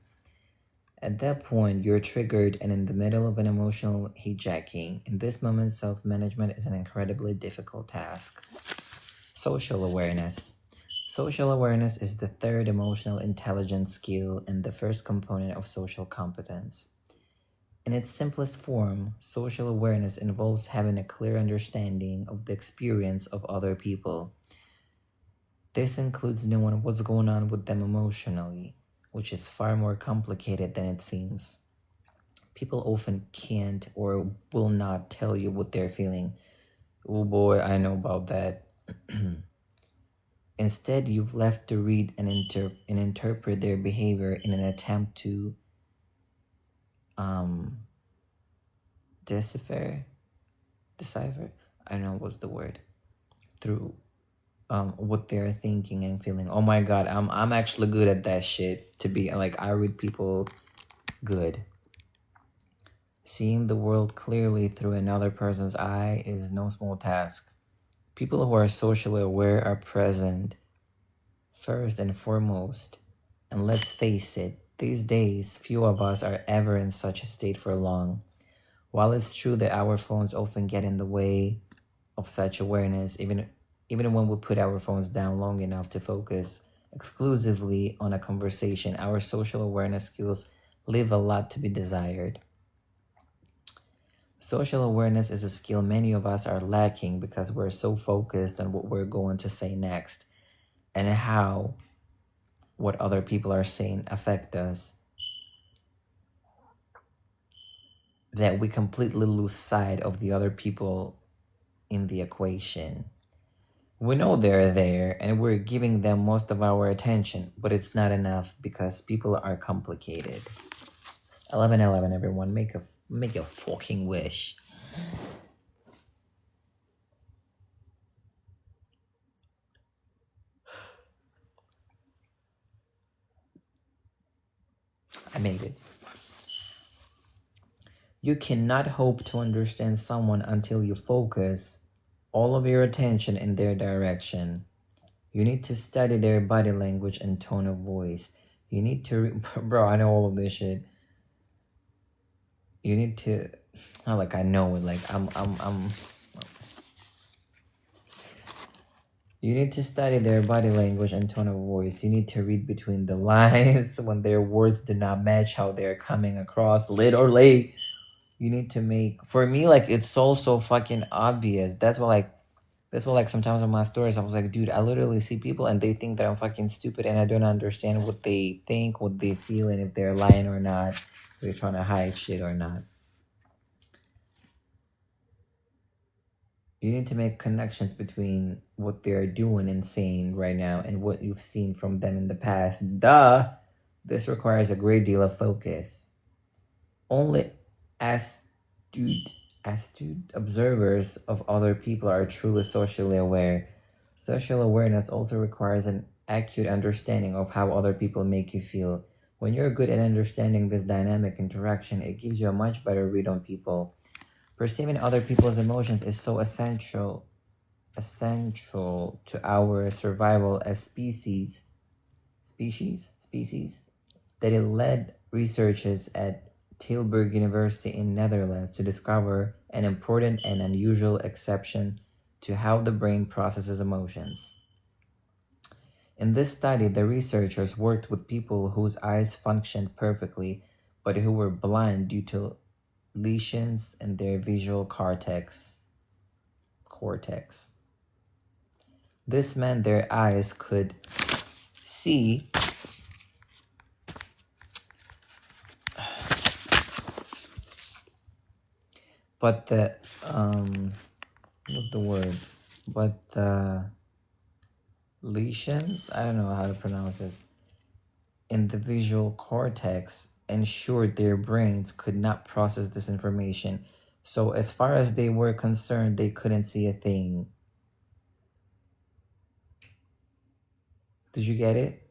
At that point, you're triggered and in the middle of an emotional hijacking. In this moment, self-management is an incredibly difficult task. Social awareness. Social awareness is the third emotional intelligence skill and the first component of social competence. In its simplest form, social awareness involves having a clear understanding of the experience of other people. This includes knowing what's going on with them emotionally, which is far more complicated than it seems. People often can't or will not tell you what they're feeling. Oh boy, I know about that. Instead, you've left to read and interpret their behavior in an attempt to decipher, I don't know what's the word, through what they're thinking and feeling. Oh my god, I'm actually good at that shit. To be like, I read people good. Seeing the world clearly through another person's eye is no small task. People who are socially aware are present first and foremost. And let's face it, these days, few of us are ever in such a state for long. While it's true that our phones often get in the way of such awareness, even when we put our phones down long enough to focus exclusively on a conversation, our social awareness skills leave a lot to be desired. Social awareness is a skill many of us are lacking because we're so focused on what we're going to say next and how what other people are saying affect us. that we completely lose sight of the other people in the equation. We know they're there and we're giving them most of our attention, but it's not enough because people are complicated. 1111, everyone, make a fucking wish. I made it. You cannot hope to understand someone until you focus all of your attention in their direction. You need to study their body language and tone of voice. You need to, bro, I know all of this shit. You need to, not like I know it, like I'm. You need to study their body language and tone of voice. You need to read between the lines when their words do not match how they're coming across, literally. You need to make, for me, like, it's so fucking obvious. That's why like sometimes in my stories I was like, dude, I literally see people and they think that I'm fucking stupid and I don't understand what they think, what they feel, and if they're lying or not, if they're trying to hide shit or not. You need to make connections between what they're doing and saying right now and what you've seen from them in the past. Duh! This requires a great deal of focus. Only astute observers of other people are truly socially aware. Social awareness also requires an acute understanding of how other people make you feel. When you're good at understanding this dynamic interaction, it gives you a much better read on people. Perceiving other people's emotions is so essential to our survival as species that it led researchers at Tilburg University in Netherlands to discover an important and unusual exception to how the brain processes emotions. In this study, the researchers worked with people whose eyes functioned perfectly, but who were blind due to lesions in their visual cortex. This meant their eyes could see but the what's the word? But the lesions, I don't know how to pronounce this, in the visual cortex ensured their brains could not process this information. So as far as they were concerned, they couldn't see a thing. Did you get it?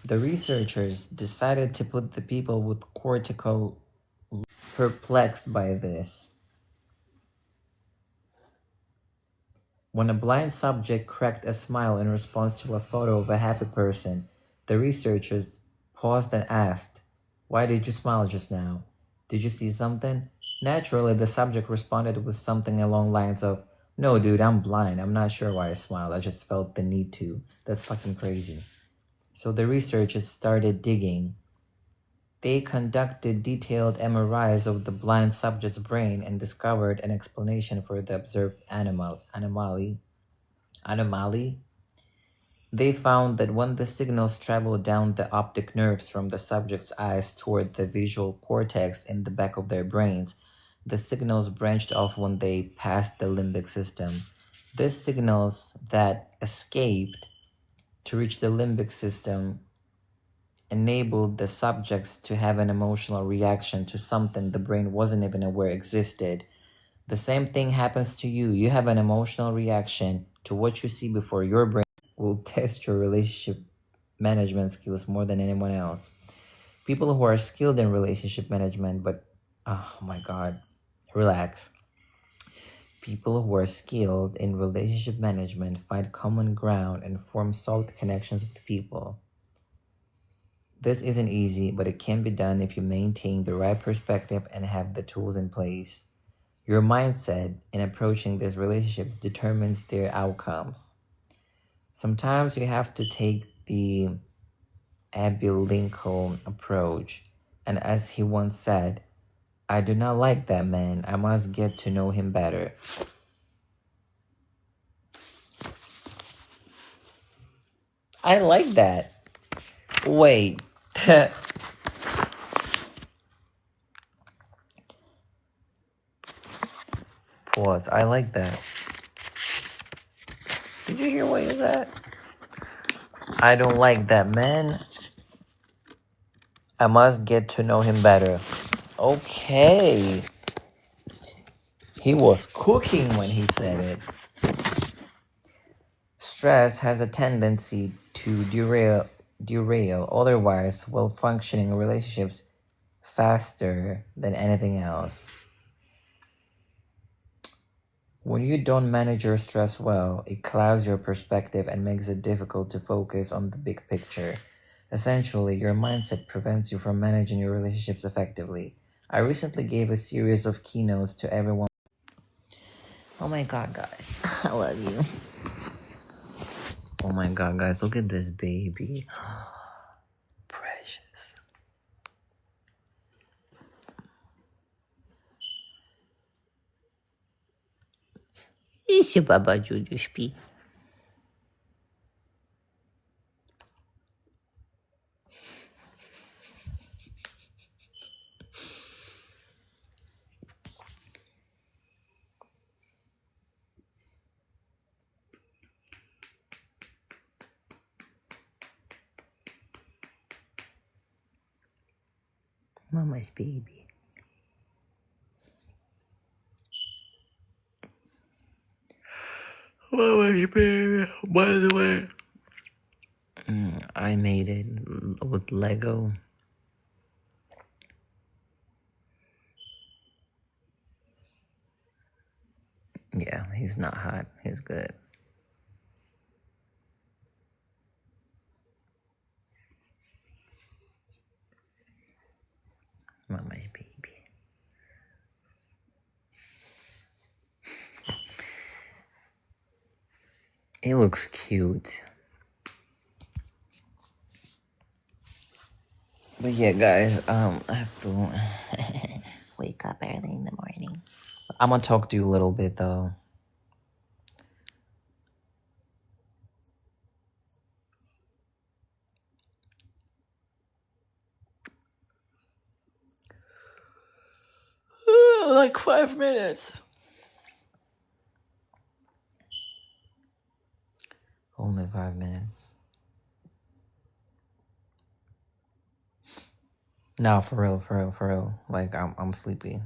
The researchers decided to put the people with cortical perplexed by this. When a blind subject cracked a smile in response to a photo of a happy person, the researchers paused and asked, "Why did you smile just now? Did you see something?" Naturally, the subject responded with something along lines of, "No, dude, I'm blind. I'm not sure why I smiled. I just felt the need to." That's fucking crazy. So the researchers started digging. They conducted detailed MRIs of the blind subject's brain and discovered an explanation for the observed anomaly. They found that when the signals traveled down the optic nerves from the subject's eyes toward the visual cortex in the back of their brains, the signals branched off when they passed the limbic system. These signals that escaped to reach the limbic system enabled the subjects to have an emotional reaction to something the brain wasn't even aware existed. The same thing happens to you. You have an emotional reaction to what you see before your brain will test your relationship management skills more than anyone else. People who are skilled in relationship management, but oh my god, relax. People who are skilled in relationship management find common ground and form solid connections with people. This isn't easy, but it can be done if you maintain the right perspective and have the tools in place. Your mindset in approaching these relationships determines their outcomes. Sometimes you have to take the Abbey Lincoln approach, and as he once said, "I do not like that man. I must get to know him better." I like that. Wait. Pause. I like that. Did you hear what you said? I don't like that man. I must get to know him better. Okay. He was cooking when he said it. Stress has a tendency to derail otherwise well-functioning relationships faster than anything else. When you don't manage your stress well, it clouds your perspective and makes it difficult to focus on the big picture. Essentially, your mindset prevents you from managing your relationships effectively. I recently gave a series of keynotes to everyone. Oh my god, guys. I love you. Oh my god, guys, look at this baby. Precious. Еще баба Джуджу спи. Mama's baby. Mama's baby. By the way, I made it with Lego. Yeah, he's not hot. He's good. Mama's baby. He looks cute. But yeah, guys, I have to wake up early in the morning. I'm gonna talk to you a little bit though. Like 5 minutes. Only 5 minutes. No, for real, for real, for real. Like I'm sleepy.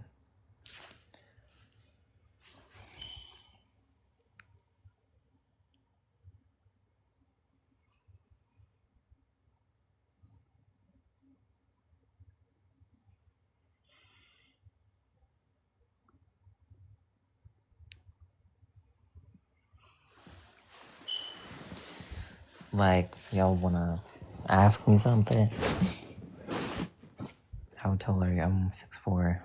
Like, y'all wanna ask me something? How tall are you? I'm 6'4".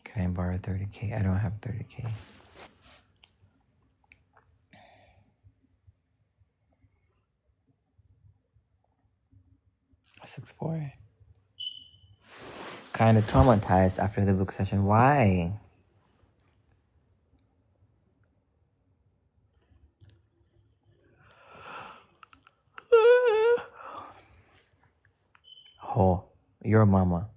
Can I borrow 30K? I don't have 30K. 6'4". Kind of traumatized after the book session. Why? Oh, your mama.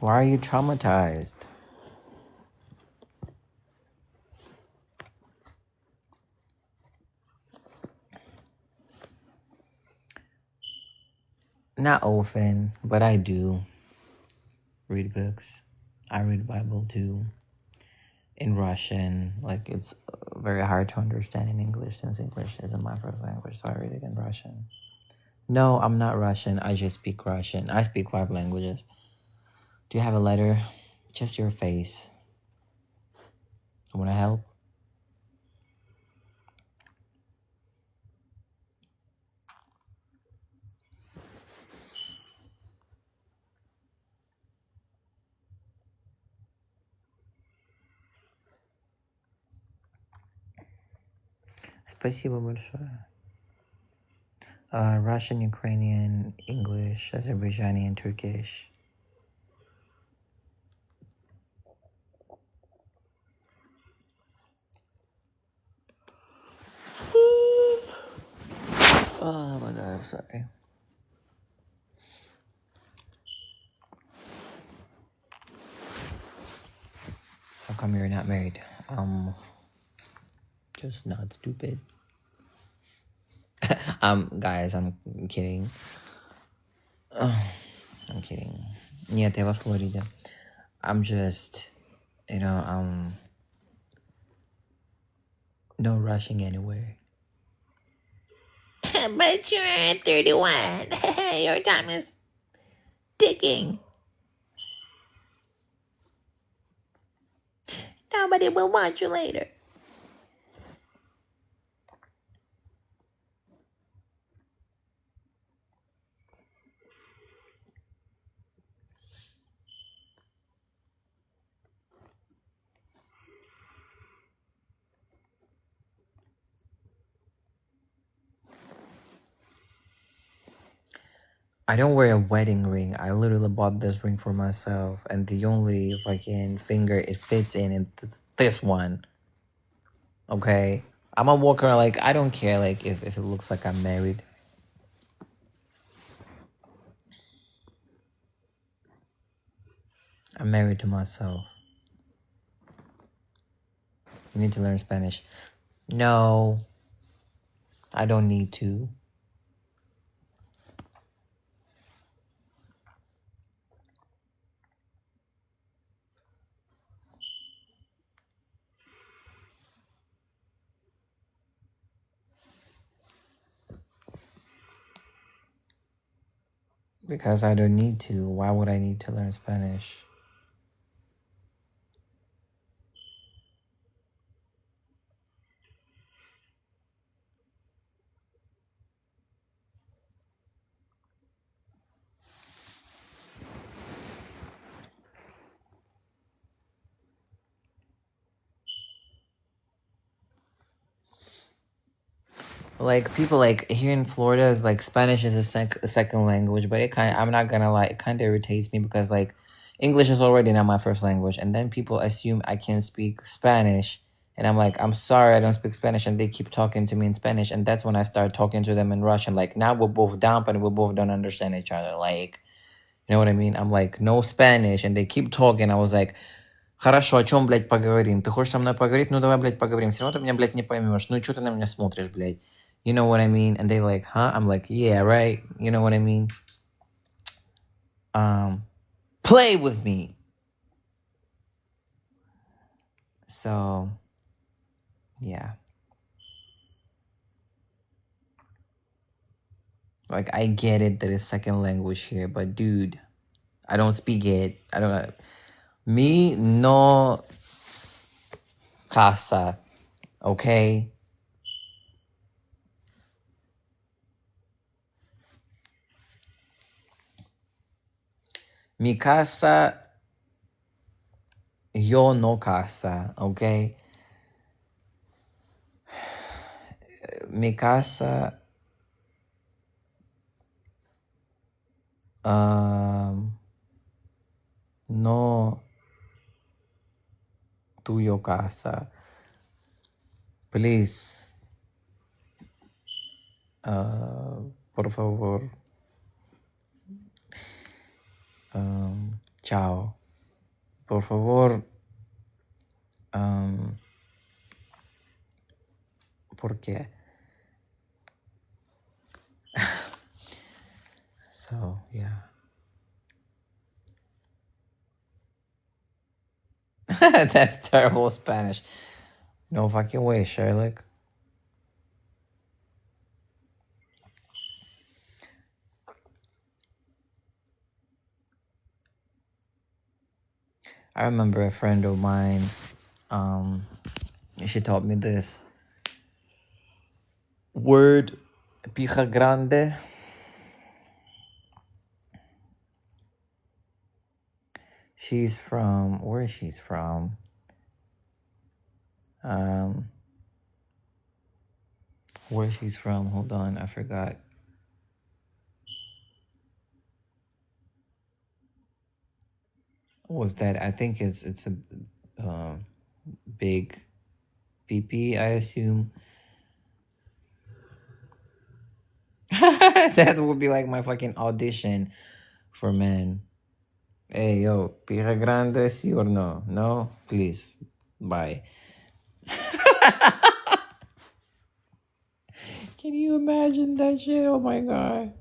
Why are you traumatized? Not often, but I do read books. I read Bible too. In Russian, like it's very hard to understand in English since English isn't my first language, so I read it in Russian. No, I'm not Russian. I just speak Russian. I speak 5 languages. Do you have a letter? Just your face. Want to help? Спасибо большое. Russian, Ukrainian, English, Azerbaijani, and Turkish. Oh my god, I'm sorry. How come you're not married? Just not stupid. Guys, I'm kidding. I'm kidding. Нет, я во Флориде. I'm just, no rushing anywhere. But you're 31. Your time is ticking. Nobody will want you later. I don't wear a wedding ring. I literally bought this ring for myself, and the only fucking finger it fits in is this one. Okay? I'm a walker, like, I don't care, like, if it looks like I'm married. I'm married to myself. You need to learn Spanish. No, I don't need to. Because I don't need to. Why would I need to learn Spanish? Like, people, like, here in Florida is like Spanish is a second language, but I'm not gonna lie, it kind of irritates me because, like, English is already not my first language, and then people assume I can speak Spanish, and I'm like, I'm sorry, I don't speak Spanish, and they keep talking to me in Spanish, and that's when I start talking to them in Russian. Like, now we're both dumb and we both don't understand each other. Like, you know what I mean? I'm like, no Spanish, and they keep talking. I was like, хорошо, о чем, блядь, поговорим? Ты хочешь со мной поговорить? Ну, давай, блядь, поговорим. Все равно ты меня, блядь, не поймешь. Ну, что ты на меня смотришь, блядь? You know what I mean? And they like, huh? I'm like, yeah, right? You know what I mean? Play with me. So, yeah. Like, I get it that it's second language here, but dude, I don't speak it. I don't. Me no casa, okay? Mi casa, yo no casa, okay? Mi casa, no tuyo casa. Please, por favor, chao. Por favor, ¿por qué? So, yeah. That's terrible Spanish. No fucking way, Sherlock. I remember a friend of mine, she taught me this word, pija grande. She's from, where is she from? Where she's from, hold on, I forgot. was that? I think it's a big PP, I assume. That would be like my fucking audition for men. Hey, yo, pija grande, sí or no? No? Please. Bye. Can you imagine that shit? Oh my god.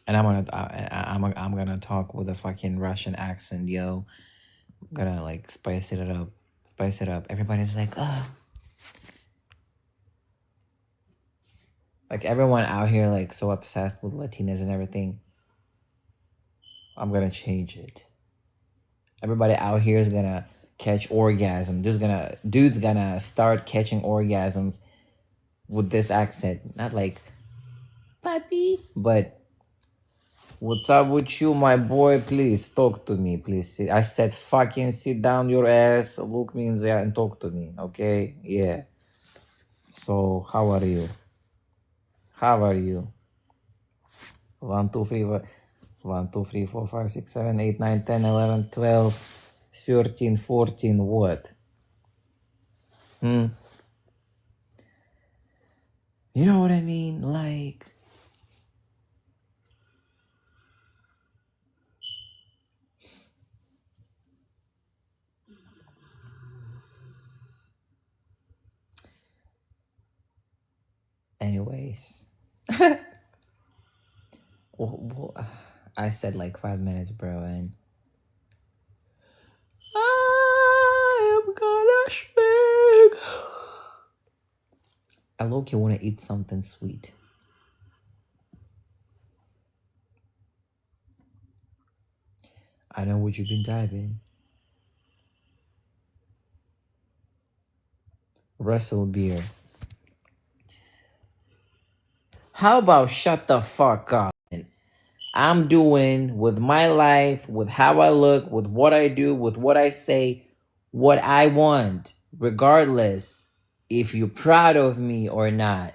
And I'm gonna talk with a fucking Russian accent, yo. I'm gonna like spice it up. Spice it up. Everybody's like, oh. Like everyone out here like so obsessed with Latinas and everything. I'm gonna change it. Everybody out here is gonna catch orgasm. Dude's gonna start catching orgasms with this accent. Not like puppy, but what's up with you, my boy? Please talk to me. Please sit. I said fucking sit down your ass, look me in there and talk to me. Okay? Yeah. So how are you? How are you? 1, 2, 3, 1, 2, 3, 4, 5, 6, 7, 8, 9, 10, 11, 12, 13, 14, what? You know what I mean? Like, anyways. Well, I said like 5 minutes, bro, and I am gonna speak. I low-key want to eat something sweet. I know what you've been typing. Russell beer. How about shut the fuck up? I'm doing with my life, with how I look, with what I do, with what I say, what I want, regardless if you're proud of me or not.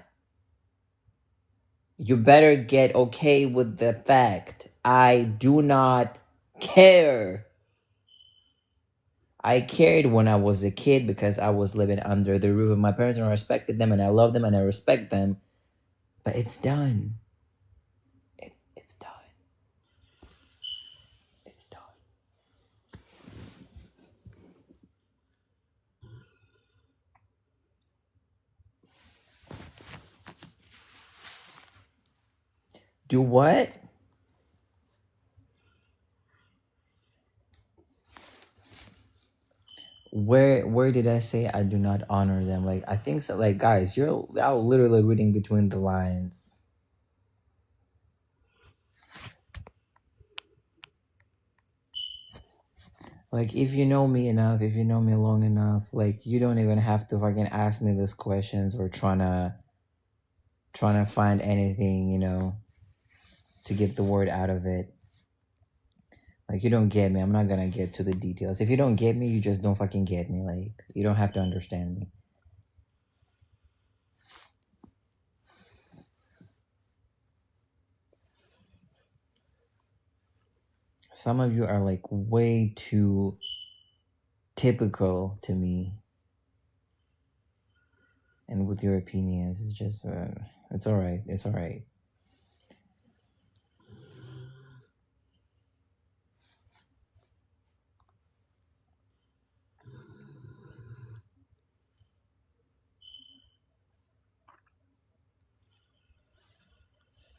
You better get okay with the fact I do not care. I cared when I was a kid because I was living under the roof of my parents and I respected them and I love them and I respect them. But it's done. It's done. It's done. Do what? Where did I say I do not honor them? Like I think so. Like guys, you're out literally reading between the lines. Like if you know me enough, if you know me long enough, like you don't even have to fucking ask me these questions or trying to find anything, to get the word out of it. Like you don't get me. I'm not gonna get to the details. If you don't get me, you just don't fucking get me. Like you don't have to understand me. Some of you are like way too typical to me. And with your opinions, it's just, it's all right. It's all right.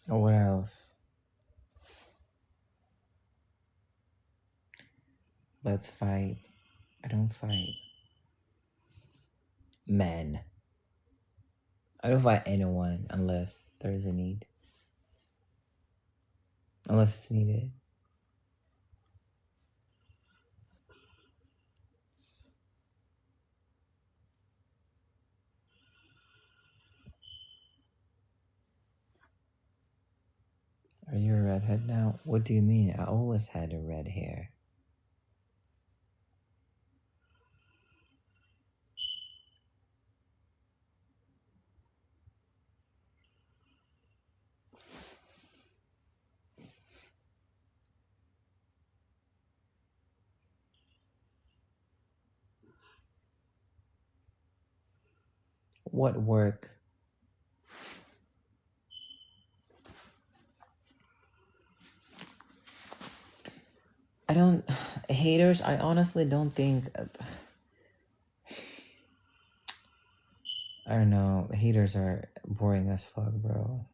Oh, what else? Let's fight. I don't fight. Men. I don't fight anyone unless there's a need. Unless it's needed. Are you a redhead now? What do you mean? I always had a red hair. What work? I don't... Haters, I honestly don't think... I don't know. Haters are boring as fuck, bro.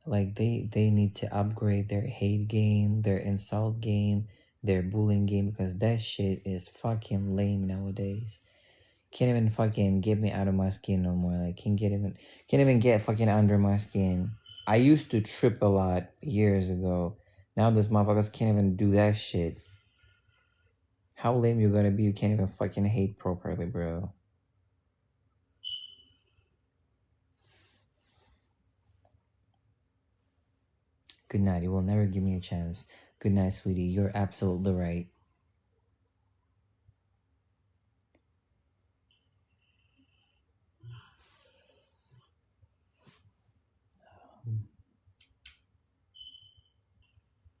Like, they need to upgrade their hate game, their insult game, their bullying game, because that shit is fucking lame nowadays. Can't even fucking get me out of my skin no more. Like, can't even get fucking under my skin. I used to trip a lot years ago. Now those motherfuckers can't even do that shit. How lame you gonna be? You can't even fucking hate properly, bro. Good night. You will never give me a chance. Good night, sweetie. You're absolutely right.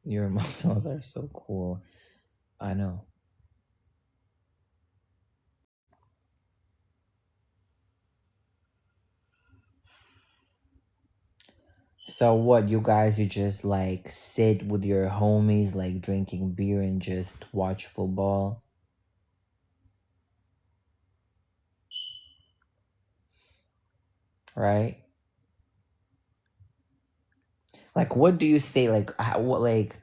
Your emotions are so cool. I know. So what, you guys, you just like sit with your homies, like drinking beer and just watch football? Right? Like, what do you say? Like, what, like,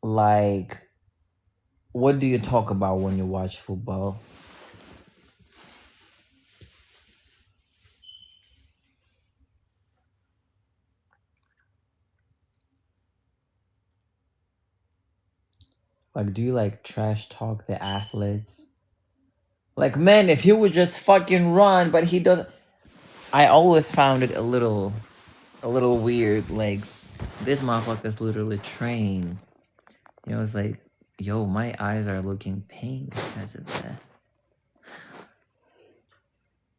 like, what do you talk about when you watch football? Like, do you like trash talk the athletes? Like, man, if he would just fucking run, but he doesn't. I always found it a little weird. Like, this motherfucker's literally trained. You know, it's like, yo, my eyes are looking pink because of that.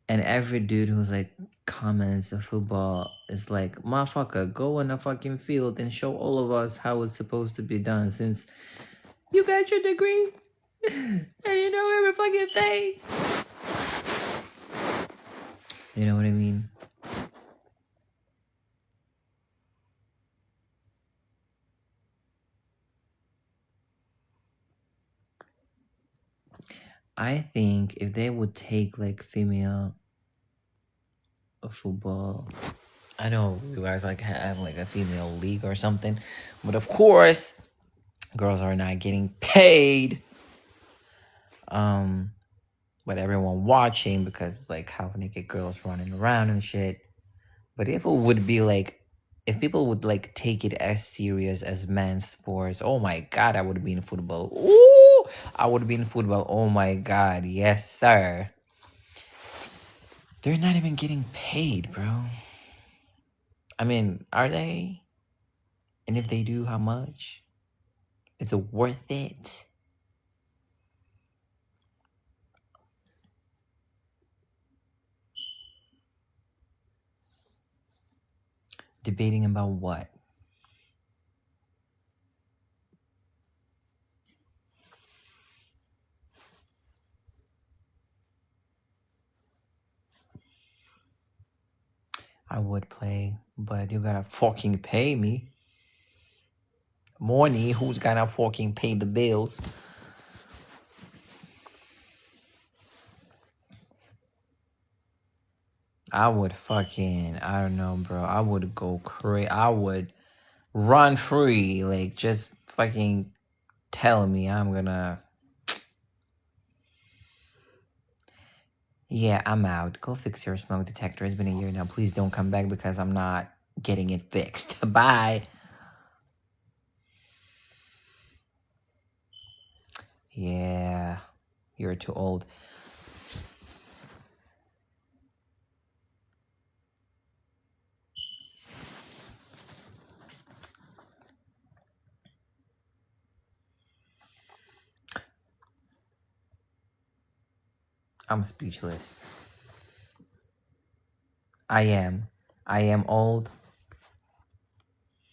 And every dude who's like comments of football is like, motherfucker, go on a fucking field and show all of us how it's supposed to be done, since you got your degree and you know every fucking thing. You know what I mean? I think if they would take like female football, I know you guys like have like a female league or something, but of course girls are not getting paid. But everyone watching, because it's like half naked girls running around and shit. But if it would be like, if people would like take it as serious as men's sports, oh my god, I would be in football. Ooh, I would be in football. Oh my god, yes sir. They're not even getting paid, bro. I mean, are they? And if they do, how much? It's worth it. Debating about what? I would play, but you gotta fucking pay me. Money, who's gonna fucking pay the bills? I would fucking, I don't know, bro. I would go crazy. I would run free. Like, just fucking tell me I'm gonna. Yeah, I'm out. Go fix your smoke detector. It's been a year now. Please don't come back because I'm not getting it fixed. Bye. Yeah, you're too old. I'm speechless. I am. I am old.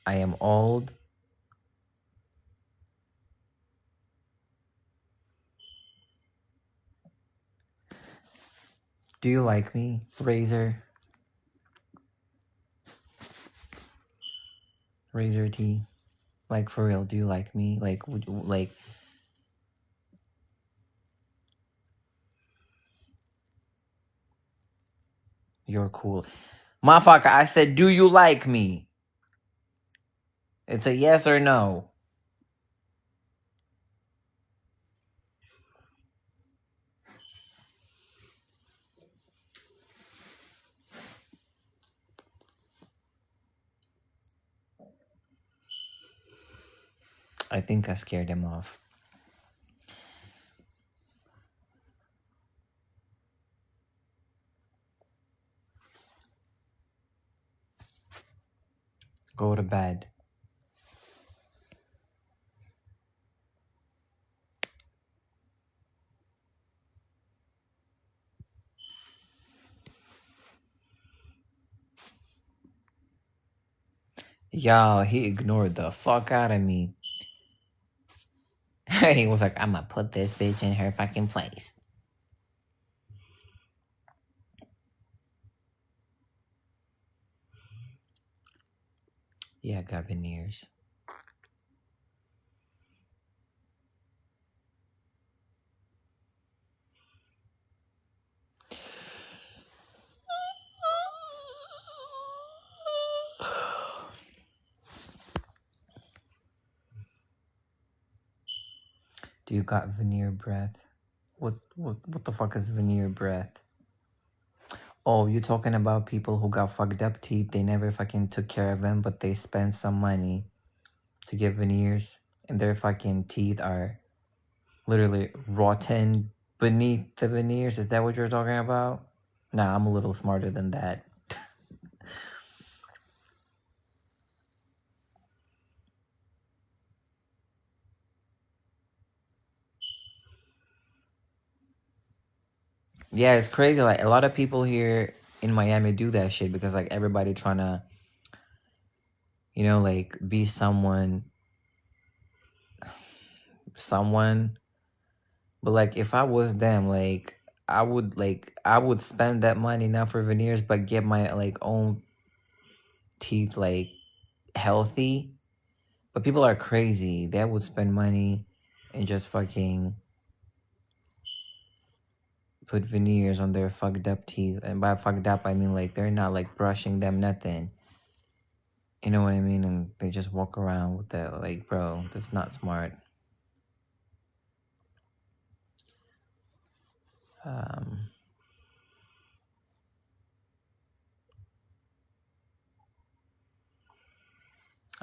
I am old. Do you like me, Razor? Razor T? Like, for real, do you like me? Like, would you, like... You're cool. Motherfucker, I said, do you like me? It's a yes or no. I think I scared him off. Go to bed. Y'all, he ignored the fuck out of me. He was like, I'm gonna put this bitch in her fucking place. Yeah, I got veneers. Do you got veneer breath? What the fuck is veneer breath? Oh, you talking about people who got fucked up teeth, they never fucking took care of them, but they spent some money to get veneers, and their fucking teeth are literally rotten beneath the veneers? Is that what you're talking about? Nah, I'm a little smarter than that. Yeah, it's crazy. Like, a lot of people here in Miami do that shit because, like, everybody trying to, you know, like, be someone. But, like, if I was them, like, I would spend that money not for veneers, but get my, like, own teeth, like, healthy. But people are crazy. They would spend money and just fucking put veneers on their fucked up teeth. And by fucked up, I mean, like, they're not, like, brushing them, nothing. You know what I mean? And they just walk around with that. Like, bro, that's not smart.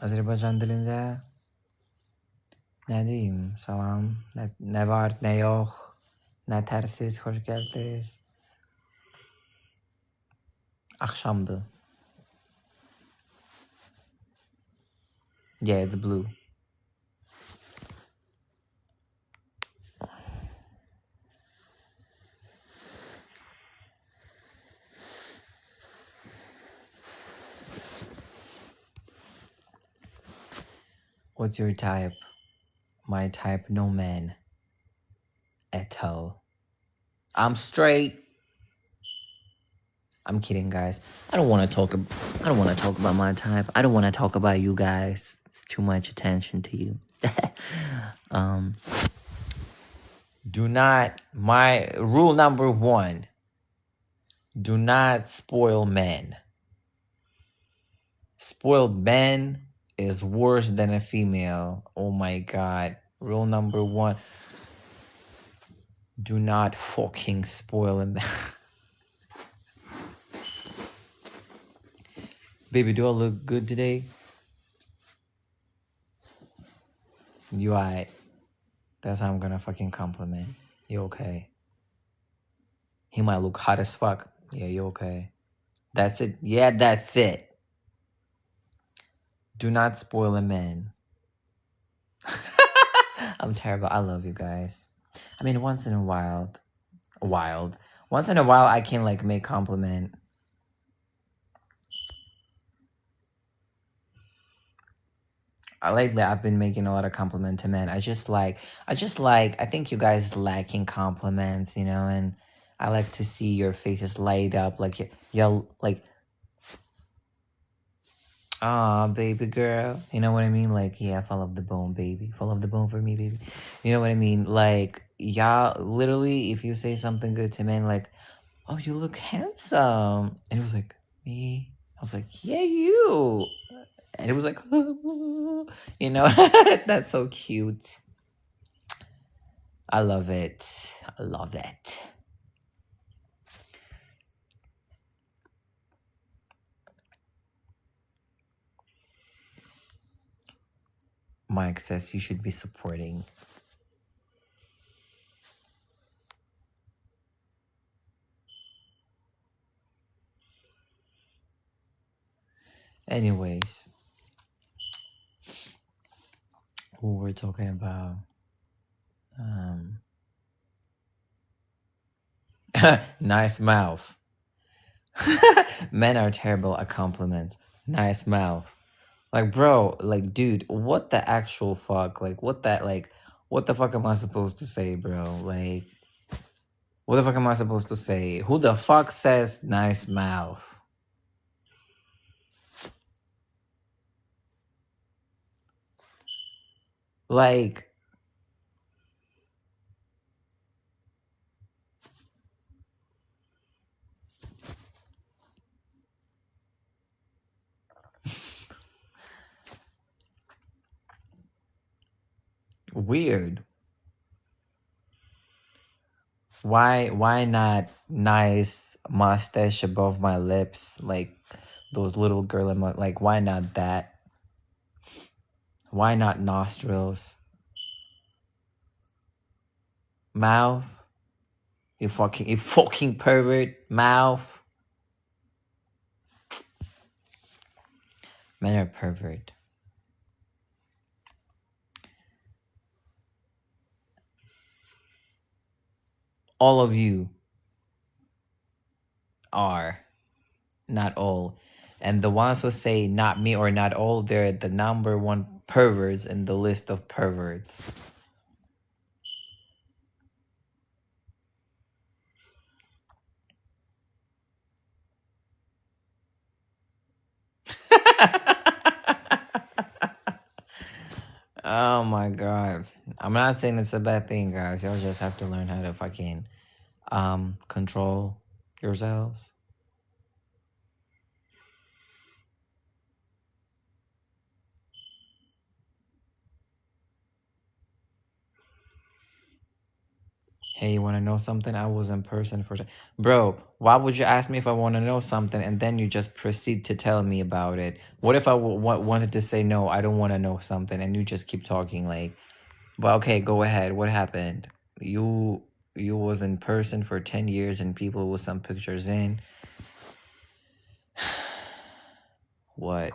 Azerbaycan dilinde ne diyeyim? Salam. Ne var ne yok. Ne tersiz, hoş geldiniz. Akşamdı. Yeah, it's blue. What's your type? My type, no man. At all. I'm straight. I'm kidding, guys. I don't want to talk about my type. I don't want to talk about you guys. It's too much attention to you. Do not, my rule number 1, do not spoil men. Spoiled men is worse than a female. Oh my God. Rule number 1, do not fucking spoil a man. Baby, do I look good today? You alright. That's how I'm gonna fucking compliment. You okay? He might look hot as fuck. Yeah, you okay? That's it. Yeah, that's it. Do not spoil a man. I'm terrible. I love you guys. I mean, once in a while, I can, like, make compliment. Lately, I've been making a lot of compliment to men. I think you guys lacking compliments, you know, and I like to see your faces light up, like you're like, ah, baby girl. You know what I mean? Like, yeah, fall off the bone, baby. Fall off the bone for me, baby. You know what I mean? Like, y'all, literally, if you say something good to men, like, oh, you look handsome. And it was like, me? I was like, yeah, you. And it was like, you know, that's so cute. I love it. I love it. Mike says you should be supporting. Anyways, what we're talking about. Nice mouth. Men are terrible at compliments. Nice mouth. Like, bro, like, dude, what the actual fuck? Like, what the fuck am I supposed to say, bro? Like, what the fuck am I supposed to say? Who the fuck says nice mouth? Like, weird. Why not nice mustache above my lips? Like, those little girl, like, why not that? Why not nostrils? Mouth? You fucking pervert. Mouth. Men are pervert. All of you are. Not all. And the ones who say not me or not all, they're the number one perverts in the list of perverts. Oh my god. I'm not saying it's a bad thing, guys. Y'all just have to learn how to fucking control yourselves. Hey, you want to know something? I was in person for... Bro, why would you ask me if I want to know something and then you just proceed to tell me about it? What if I wanted to say, no, I don't want to know something, and you just keep talking like... Well, okay, go ahead. What happened? You was in person for 10 years and people with some pictures in. What?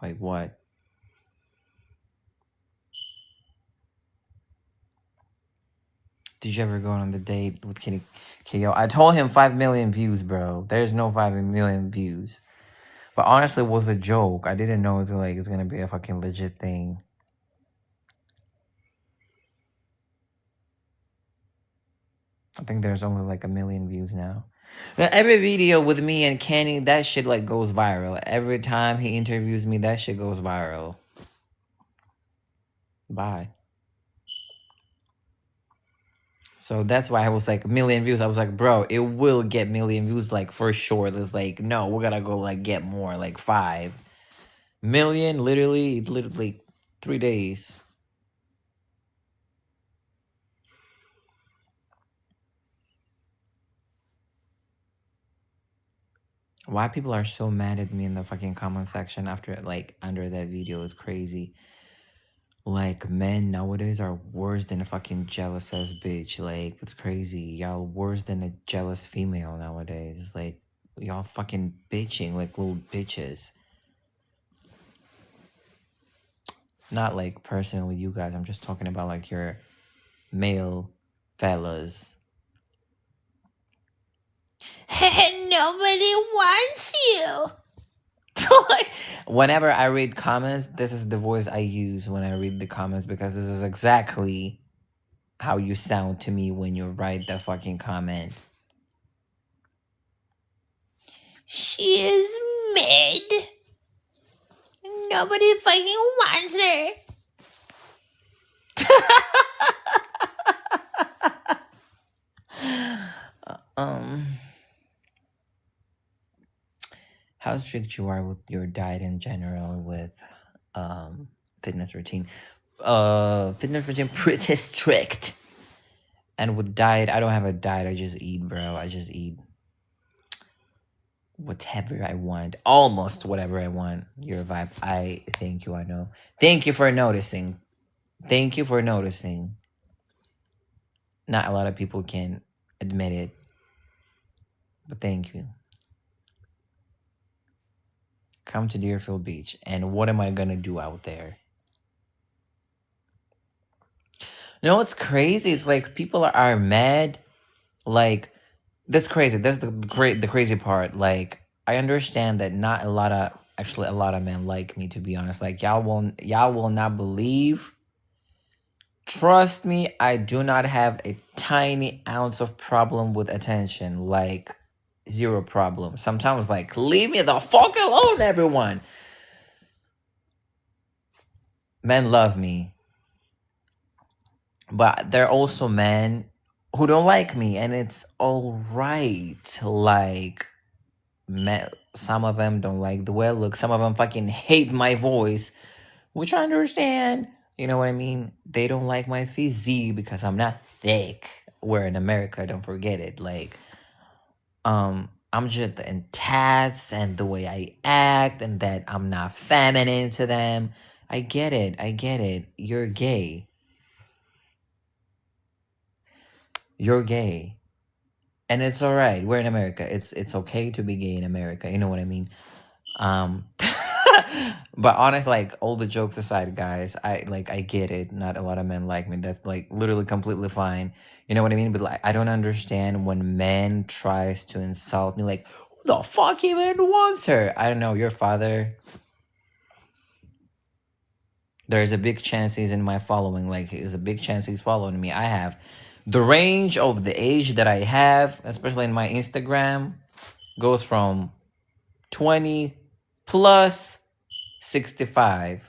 Like what? Did you ever go on the date with Kitty? Yo, I told him 5 million views, bro. There's no 5 million views. But honestly, it was a joke. I didn't know it's gonna be a fucking legit thing. I think there's only like 1 million views now. Every video with me and Kenny, that shit like goes viral. Every time he interviews me, that shit goes viral. Bye. So that's why I was like 1 million views. I was like, bro, it will get 1 million views, like for sure. There's like, no, we're gonna go like get more, like 5 million, literally 3 days. Why people are so mad at me in the fucking comment section after like under that video is crazy. Like, men nowadays are worse than a fucking jealous ass bitch. Like, it's crazy. Y'all worse than a jealous female nowadays. Like, y'all fucking bitching like little bitches. Not like personally you guys. I'm just talking about like your male fellas. Nobody wants you. Like, Whenever I read comments, this is the voice I use when I read the comments, because this is exactly how you sound to me when you write the fucking comment. She is mad. Nobody fucking wants her. How strict you are with your diet in general, with fitness routine. Fitness routine pretty strict. And with diet, I don't have a diet. I just eat, bro. I just eat whatever I want. Almost whatever I want. Your vibe. I thank you, I know. Thank you for noticing. Thank you for noticing. Not a lot of people can admit it. But thank you. Come to Deerfield Beach. And what am I gonna do out there? You know what's crazy? It's like people are mad. Like, that's crazy. That's the crazy part. Like, I understand that not a lot of men like me, to be honest. Like, y'all will not believe. Trust me, I do not have a tiny ounce of problem with attention. Like, zero problem. Sometimes, like, leave me the fuck alone, everyone. Men love me. But there are also men who don't like me, and it's all right. Like, some of them don't like the way I look. Some of them fucking hate my voice, which I understand. You know what I mean? They don't like my physique because I'm not thick. We're in America, don't forget it. Like, I'm just in tats and the way I act, and that I'm not feminine to them. I get it. You're gay. You're gay. And it's all right. We're in America. It's okay to be gay in America. You know what I mean? But honestly, like, all the jokes aside, guys, I get it. Not a lot of men like me. That's like literally completely fine. You know what I mean? But like, I don't understand when men tries to insult me. Like, who the fuck even wants her? I don't know. Your father. There's a big chance he's in my following. Like, there's a big chance he's following me. I have the range of the age that I have, especially in my Instagram, goes from 20 plus 65.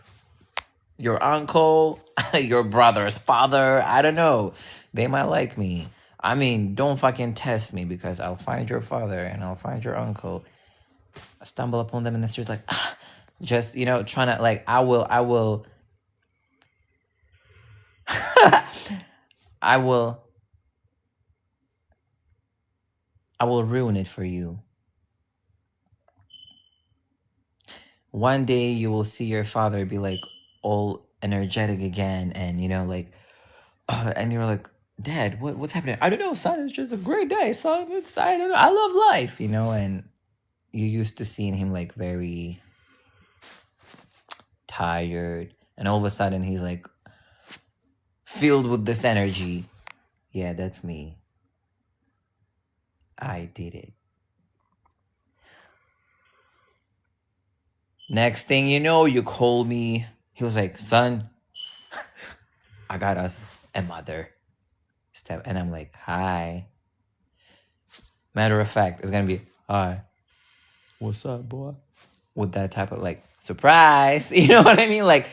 Your uncle, your brother's father, I don't know. They might like me. I mean, don't fucking test me, because I'll find your father and I'll find your uncle. I stumble upon them in the street, like, just, trying to, like, I will I will ruin it for you. One day you will see your father be like all energetic again, and like, and you're like, Dad, what's happening? I don't know, son. It's just a great day, son. I don't know. I love life, and you used to seeing him like very tired, and all of a sudden he's like filled with this energy. Yeah, that's me. I did it. Next thing you know, you call me. He was like, son, I got us a mother. And I'm like, hi. Matter of fact, it's gonna be, hi. What's up, boy? With that type of like surprise. You know what I mean? Like,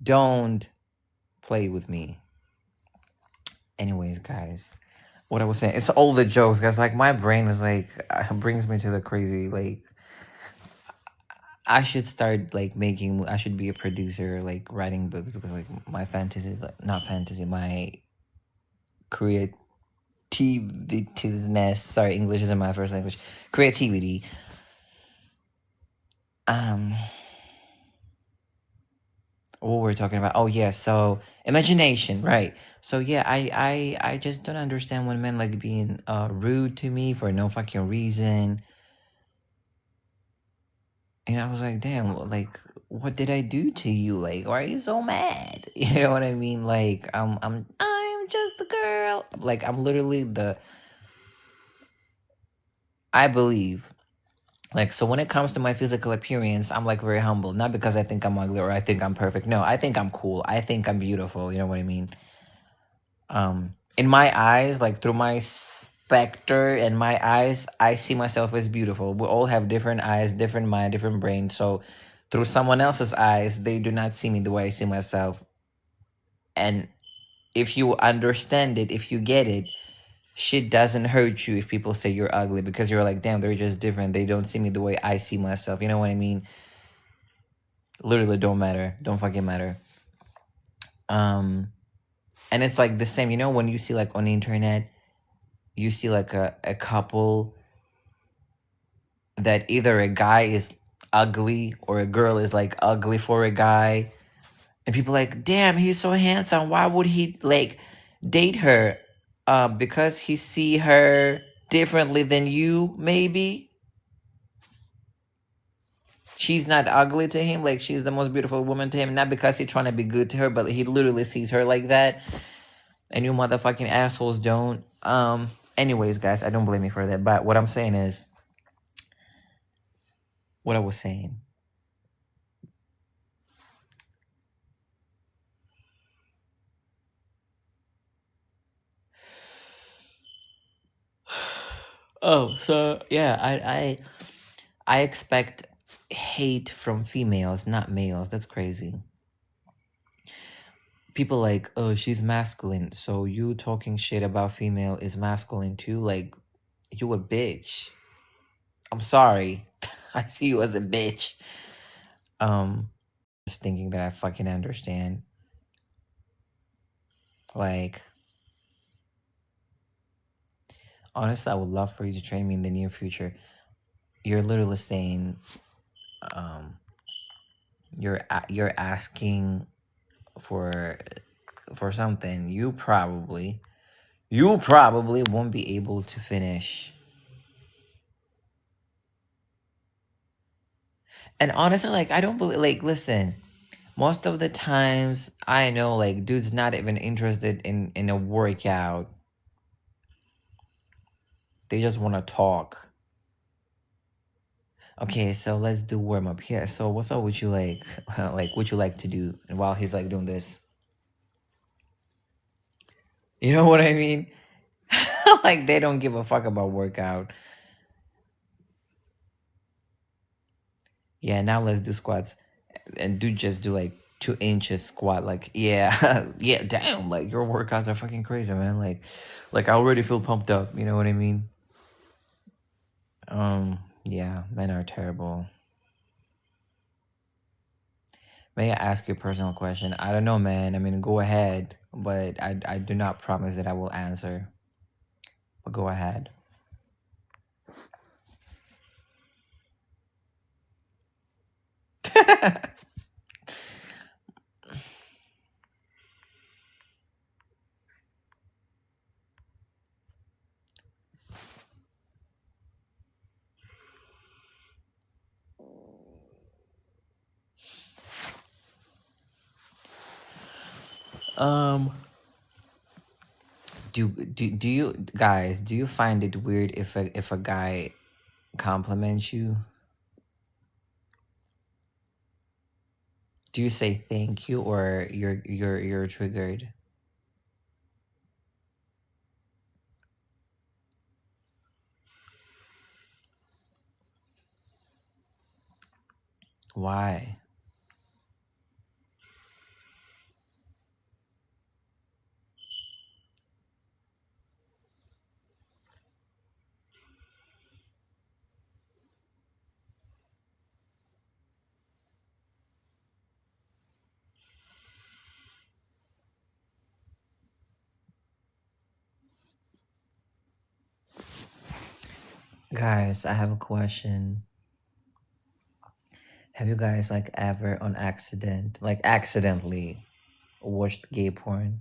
don't play with me. Anyways, guys, what I was saying, it's all the jokes, guys. Like, my brain is like, brings me to the crazy. Like, I should start like I should be a producer, like writing books, because like my fantasy is like, not fantasy, my creativeness. Sorry, English isn't my first language. Creativity. What we're talking about? Oh yeah, so imagination, right? So yeah, I just don't understand when men like being rude to me for no fucking reason. And I was like, damn, like, what did I do to you? Like, why are you so mad? You know what I mean? Like, I'm just a girl. Like, I'm literally I believe, Like, so when it comes to my physical appearance, I'm like very humble. Not because I think I'm ugly or I think I'm perfect. No, I think I'm cool. I think I'm beautiful. You know what I mean? In my eyes, like through my specter and my eyes, I see myself as beautiful. We all have different eyes, different mind, different brain. So through someone else's eyes, they do not see me the way I see myself. And if you understand it, if you get it, shit doesn't hurt you if people say you're ugly, because you're like, damn, they're just different. They don't see me the way I see myself. You know what I mean? Literally don't matter. Don't fucking matter. And it's like the same, you know, when you see like on the internet, you see like a couple that either a guy is ugly or a girl is like ugly for a guy, and people like, damn, he's so handsome, why would he like date her? Because he see her differently than you, maybe. She's not ugly to him, like she's the most beautiful woman to him, not because he's trying to be good to her, but he literally sees her like that. And you motherfucking assholes don't. Anyways, guys, I don't blame you for that, but what I'm saying is, what I was saying. Oh, so yeah, I expect hate from females, not males. That's crazy. People like, oh, she's masculine, so you talking shit about female is masculine too? Like, you a bitch. I'm sorry. I see you as a bitch. Just thinking that I fucking understand. Like, honestly, I would love for you to train me in the near future. You're literally saying, you're asking for something you probably won't be able to finish. And honestly, like, I don't believe, like, listen, most of the times I know, like, dude's not even interested in a workout. They just want to talk. Okay, so let's do warm up here. So what's up with you, like like what you like to do while he's like doing this? You know what I mean? Like, they don't give a fuck about workout. Yeah, now let's do squats. And just do like 2 inches squat. Like, yeah, yeah, damn, like your workouts are fucking crazy, man. Like I already feel pumped up, you know what I mean? Yeah, men are terrible. May I ask you a personal question? I don't know, man. I mean, go ahead, but I do not promise that I will answer. But go ahead. um do you guys, do you find it weird if a guy compliments you? Do you say thank you, or you're triggered? Why? Guys, I have a question. Have you guys like ever on accident, like accidentally watched gay porn?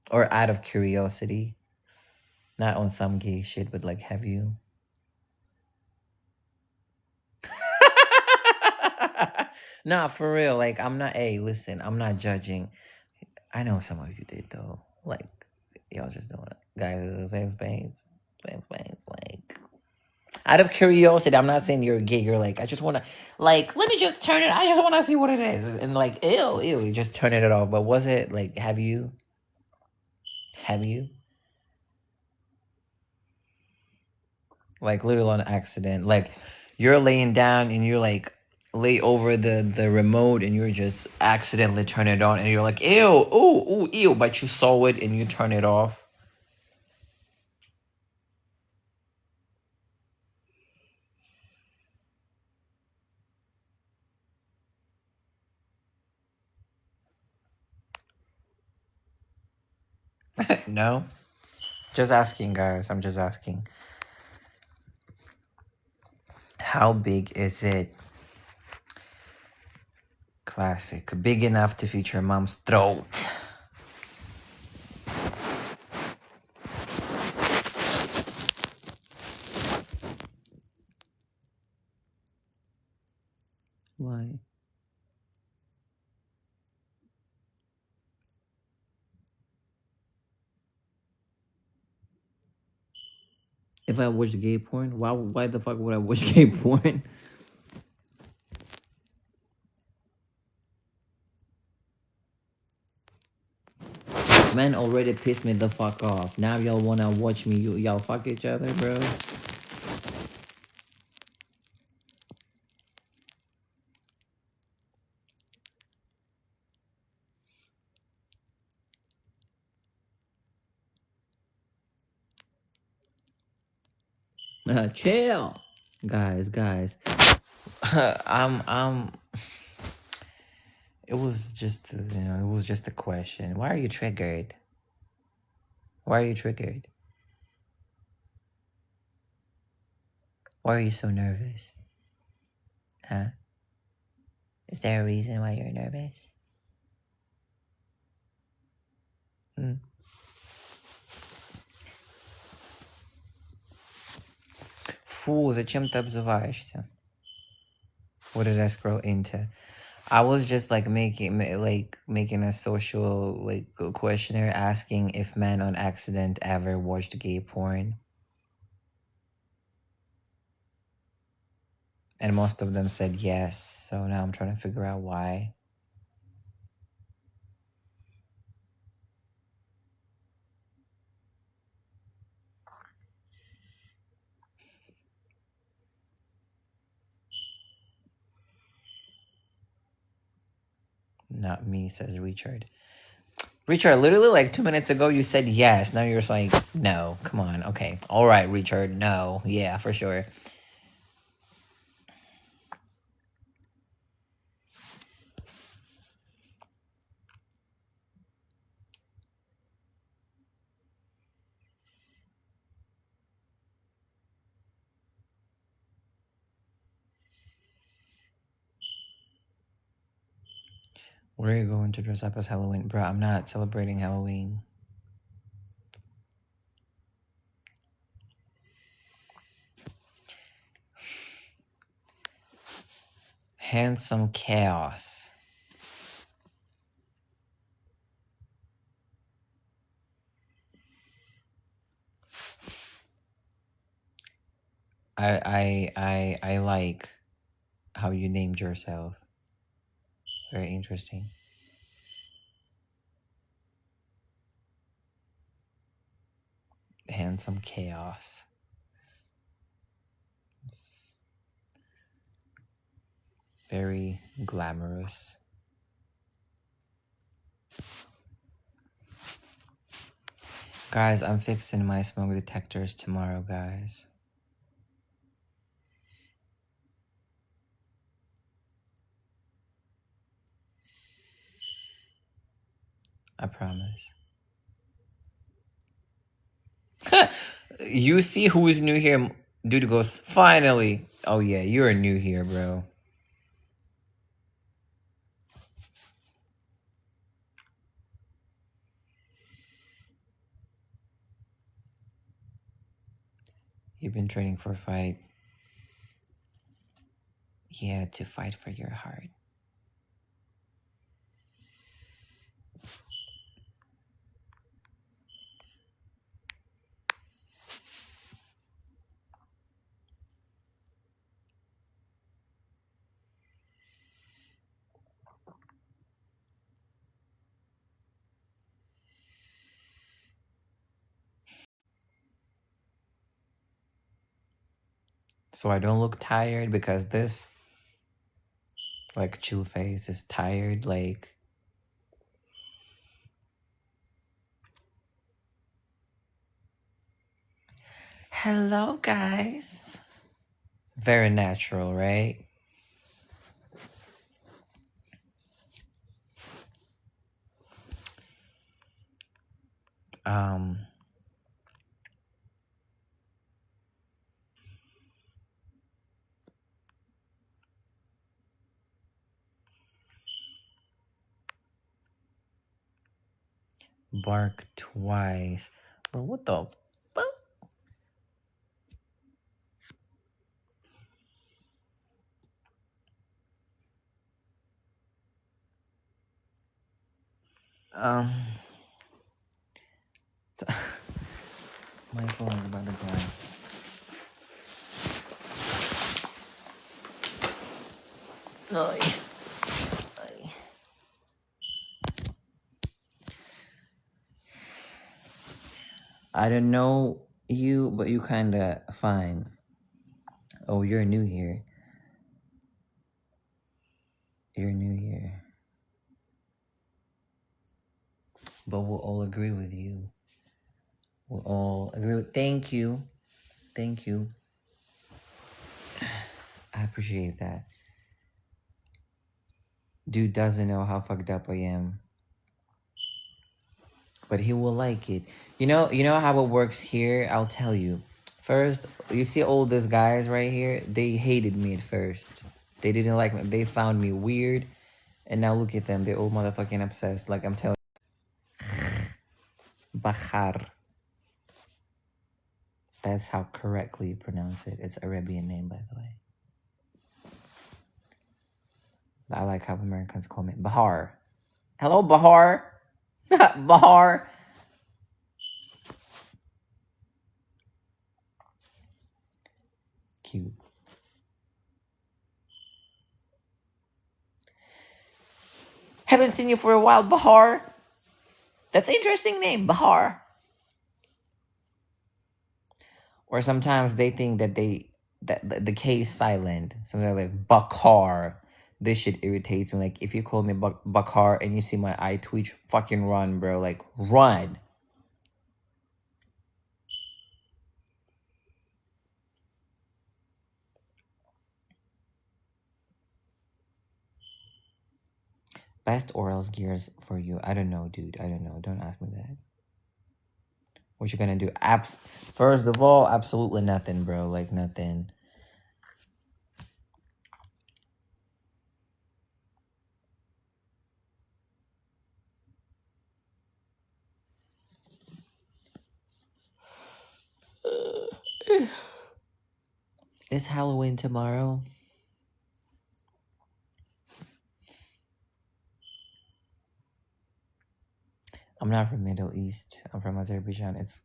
Or out of curiosity? Not on some gay shit, but like, have you? Nah, for real. Like, I'm not, hey, listen, I'm not judging. I know some of you did though. Like, y'all just doing it. Guys, are the same spades. It's like, out of curiosity, I'm not saying you're a gay. You're like, I just want to, like, let me just turn it. I just want to see what it is, and like, ew, you just turn it off. But was it like, have you, like, literally on accident, like, you're laying down and you're like, lay over the remote and you're just accidentally turn it on and you're like, ew, ooh, ew, but you saw it and you turn it off. No, just asking, guys. I'm just asking. How big is it? Classic. Big enough to feature mom's throat. Why? If I watch gay porn, why the fuck would I watch gay porn? Man already pissed me the fuck off. Now y'all wanna watch me, y'all fuck each other, bro? Chill. Guys. I'm it was just, it was just a question. Why are you triggered? Why are you triggered? Why are you so nervous? Huh? Is there a reason why you're nervous? Фу, зачем ты обзываешься? What did I scroll into? I was just like making a social like questionnaire asking if men on accident ever watched gay porn. And most of them said yes. So now I'm trying to figure out why. Not me, says Richard. Richard, literally like 2 minutes ago you said yes. Now you're just like, no, come on. Okay. All right, Richard. No. Yeah, for sure. Where are you going to dress up as Halloween? Bro, I'm not celebrating Halloween. Handsome chaos. I like how you named yourself. Very interesting. Handsome chaos. Very glamorous. Guys, I'm fixing my smoke detectors tomorrow, guys. I promise. You see who is new here? Dude goes, finally. Oh yeah, you're new here, bro. You've been training for a fight. Yeah, to fight for your heart. so I don't look tired, because this like chill face is tired. Like, hello guys. Very natural, right? Um bark twice. Bro, what the fuck? Um my phone is about to die. Ay. Ay. I don't know you, but you kinda fine. Oh, you're new here. You're new here. But we'll all agree with you. We'll all agree with, thank you. Thank you. I appreciate that. Dude doesn't know how fucked up I am. But he will like it. You know how it works here? I'll tell you. First, you see all these guys right here? They hated me at first. They didn't like me. They found me weird. And now look at them. They're all motherfucking obsessed. Like I'm telling you. Bakhar. That's how correctly you pronounce it. It's Arabian name, by the way. I like how Americans call me Bahar. Hello, Bahar. Bahar. Cute. Haven't seen you for a while, Bahar. That's an interesting name, Bahar. Or sometimes they think that the K is silent. Something like Bakar. This shit irritates me. Like if you call me Bakar and you see my eye twitch, fucking run, bro. Like run. Best oral gears for you. I don't know, dude. I don't know. Don't ask me that. What you gonna do? First of all, absolutely nothing, bro. Like nothing. It's Halloween tomorrow. I'm not from Middle East. I'm from Azerbaijan. It's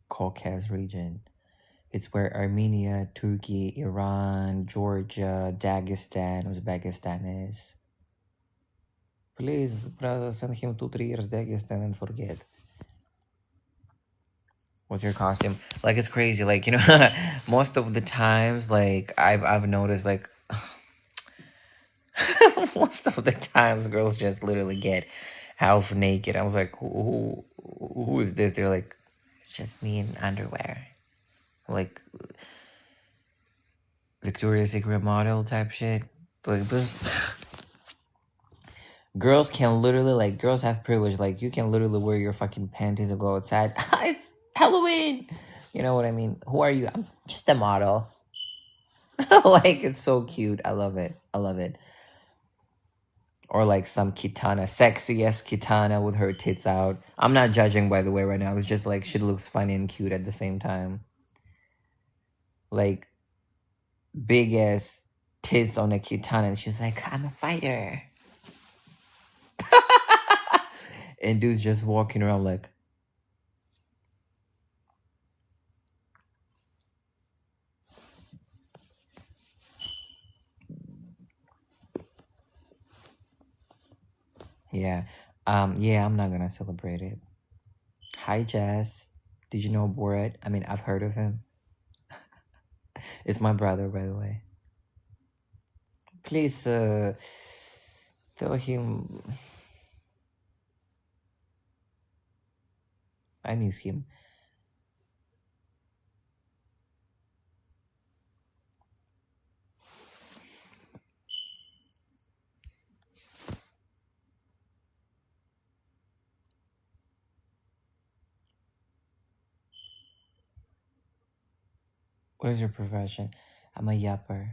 Caucasus region. It's where Armenia, Turkey, Iran, Georgia, Dagestan, Uzbekistan is. Please, brother, send him 2-3 years Dagestan and forget. What's your costume? Like it's crazy. Like, you know, most of the times, like I've noticed, like most of the times girls just literally get half naked. I was like, who is this? They're like, it's just me in underwear. Like Victoria's Secret model type shit. Like this girls can literally, like, girls have privilege. Like you can literally wear your fucking panties and go outside. It's Halloween. You know what I mean? Who are you? I'm just a model. Like it's so cute. I love it. I love it. Or like some Kitana, sexy ass Kitana with her tits out. I'm not judging, by the way, right now. It's just like she looks funny and cute at the same time. Like big ass tits on a Kitana, and she's like, I'm a fighter. And dude's just walking around like, yeah. Yeah, I'm not gonna celebrate it. Hi Jess. Did you know Borat? I mean, I've heard of him. It's my brother, by the way. Please tell him I miss him. What is your profession? I'm a yapper.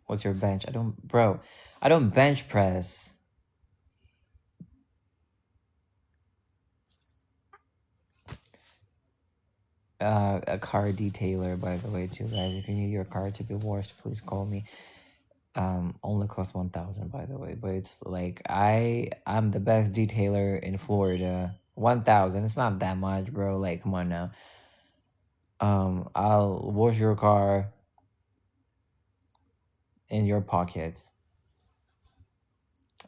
What's your bench? I don't bench press. A car detailer, by the way, too, guys. If you need your car to be washed, please call me. Only cost 1,000, by the way, but it's like I'm the best detailer in Florida. 1,000. It's not that much, bro. Like, come on now. I'll wash your car in your pockets.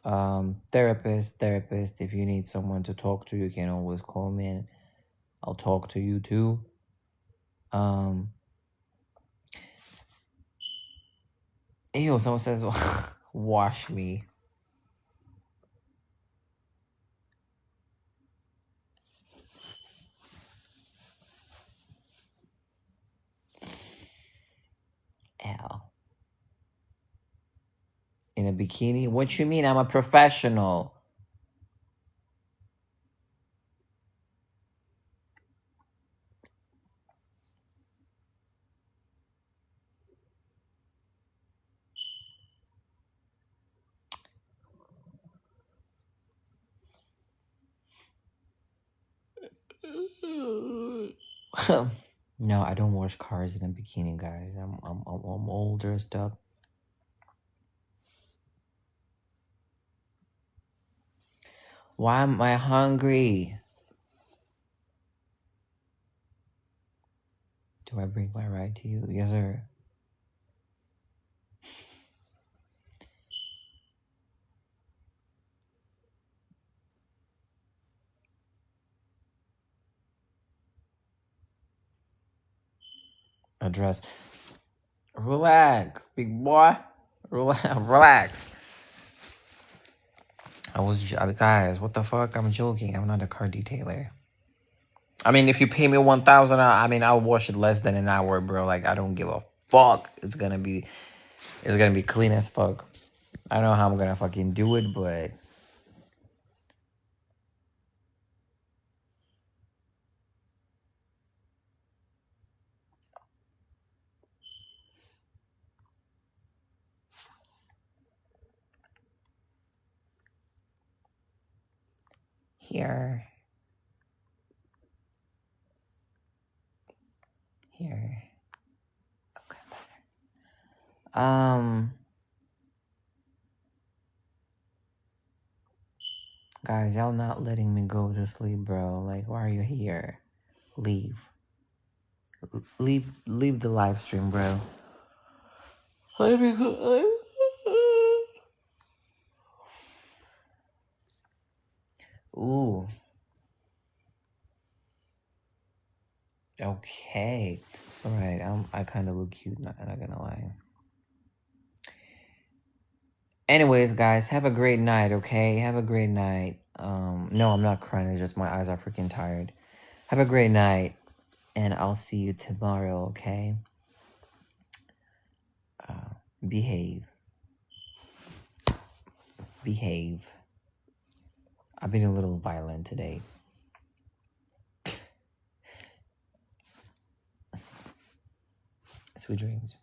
Therapist. If you need someone to talk to, you can always call me, and I'll talk to you too. Ew, someone says, wash me. Ow. In a bikini? What you mean? I'm a professional. No, I don't wash cars in a bikini, guys. I'm all dressed up. Why am I hungry? Do I bring my ride to you? Yes, sir. Address. Relax, big boy. Relax. Guys, what the fuck? I'm joking. I'm not a car detailer. I mean, if you pay me 1,000, I'll wash it less than an hour, bro. Like, I don't give a fuck. It's gonna be clean as fuck. I don't know how I'm gonna fucking do it, but here. Okay. Guys, y'all not letting me go to sleep, bro. Like, why are you here? Leave the live stream, bro. Let me go. Ooh. Okay. All right. I kind of look cute. Not gonna lie. Anyways, guys, have a great night. Okay, have a great night. No, I'm not crying. It's just my eyes are freaking tired. Have a great night, and I'll see you tomorrow. Okay. Behave. I've been a little violent today. Sweet dreams.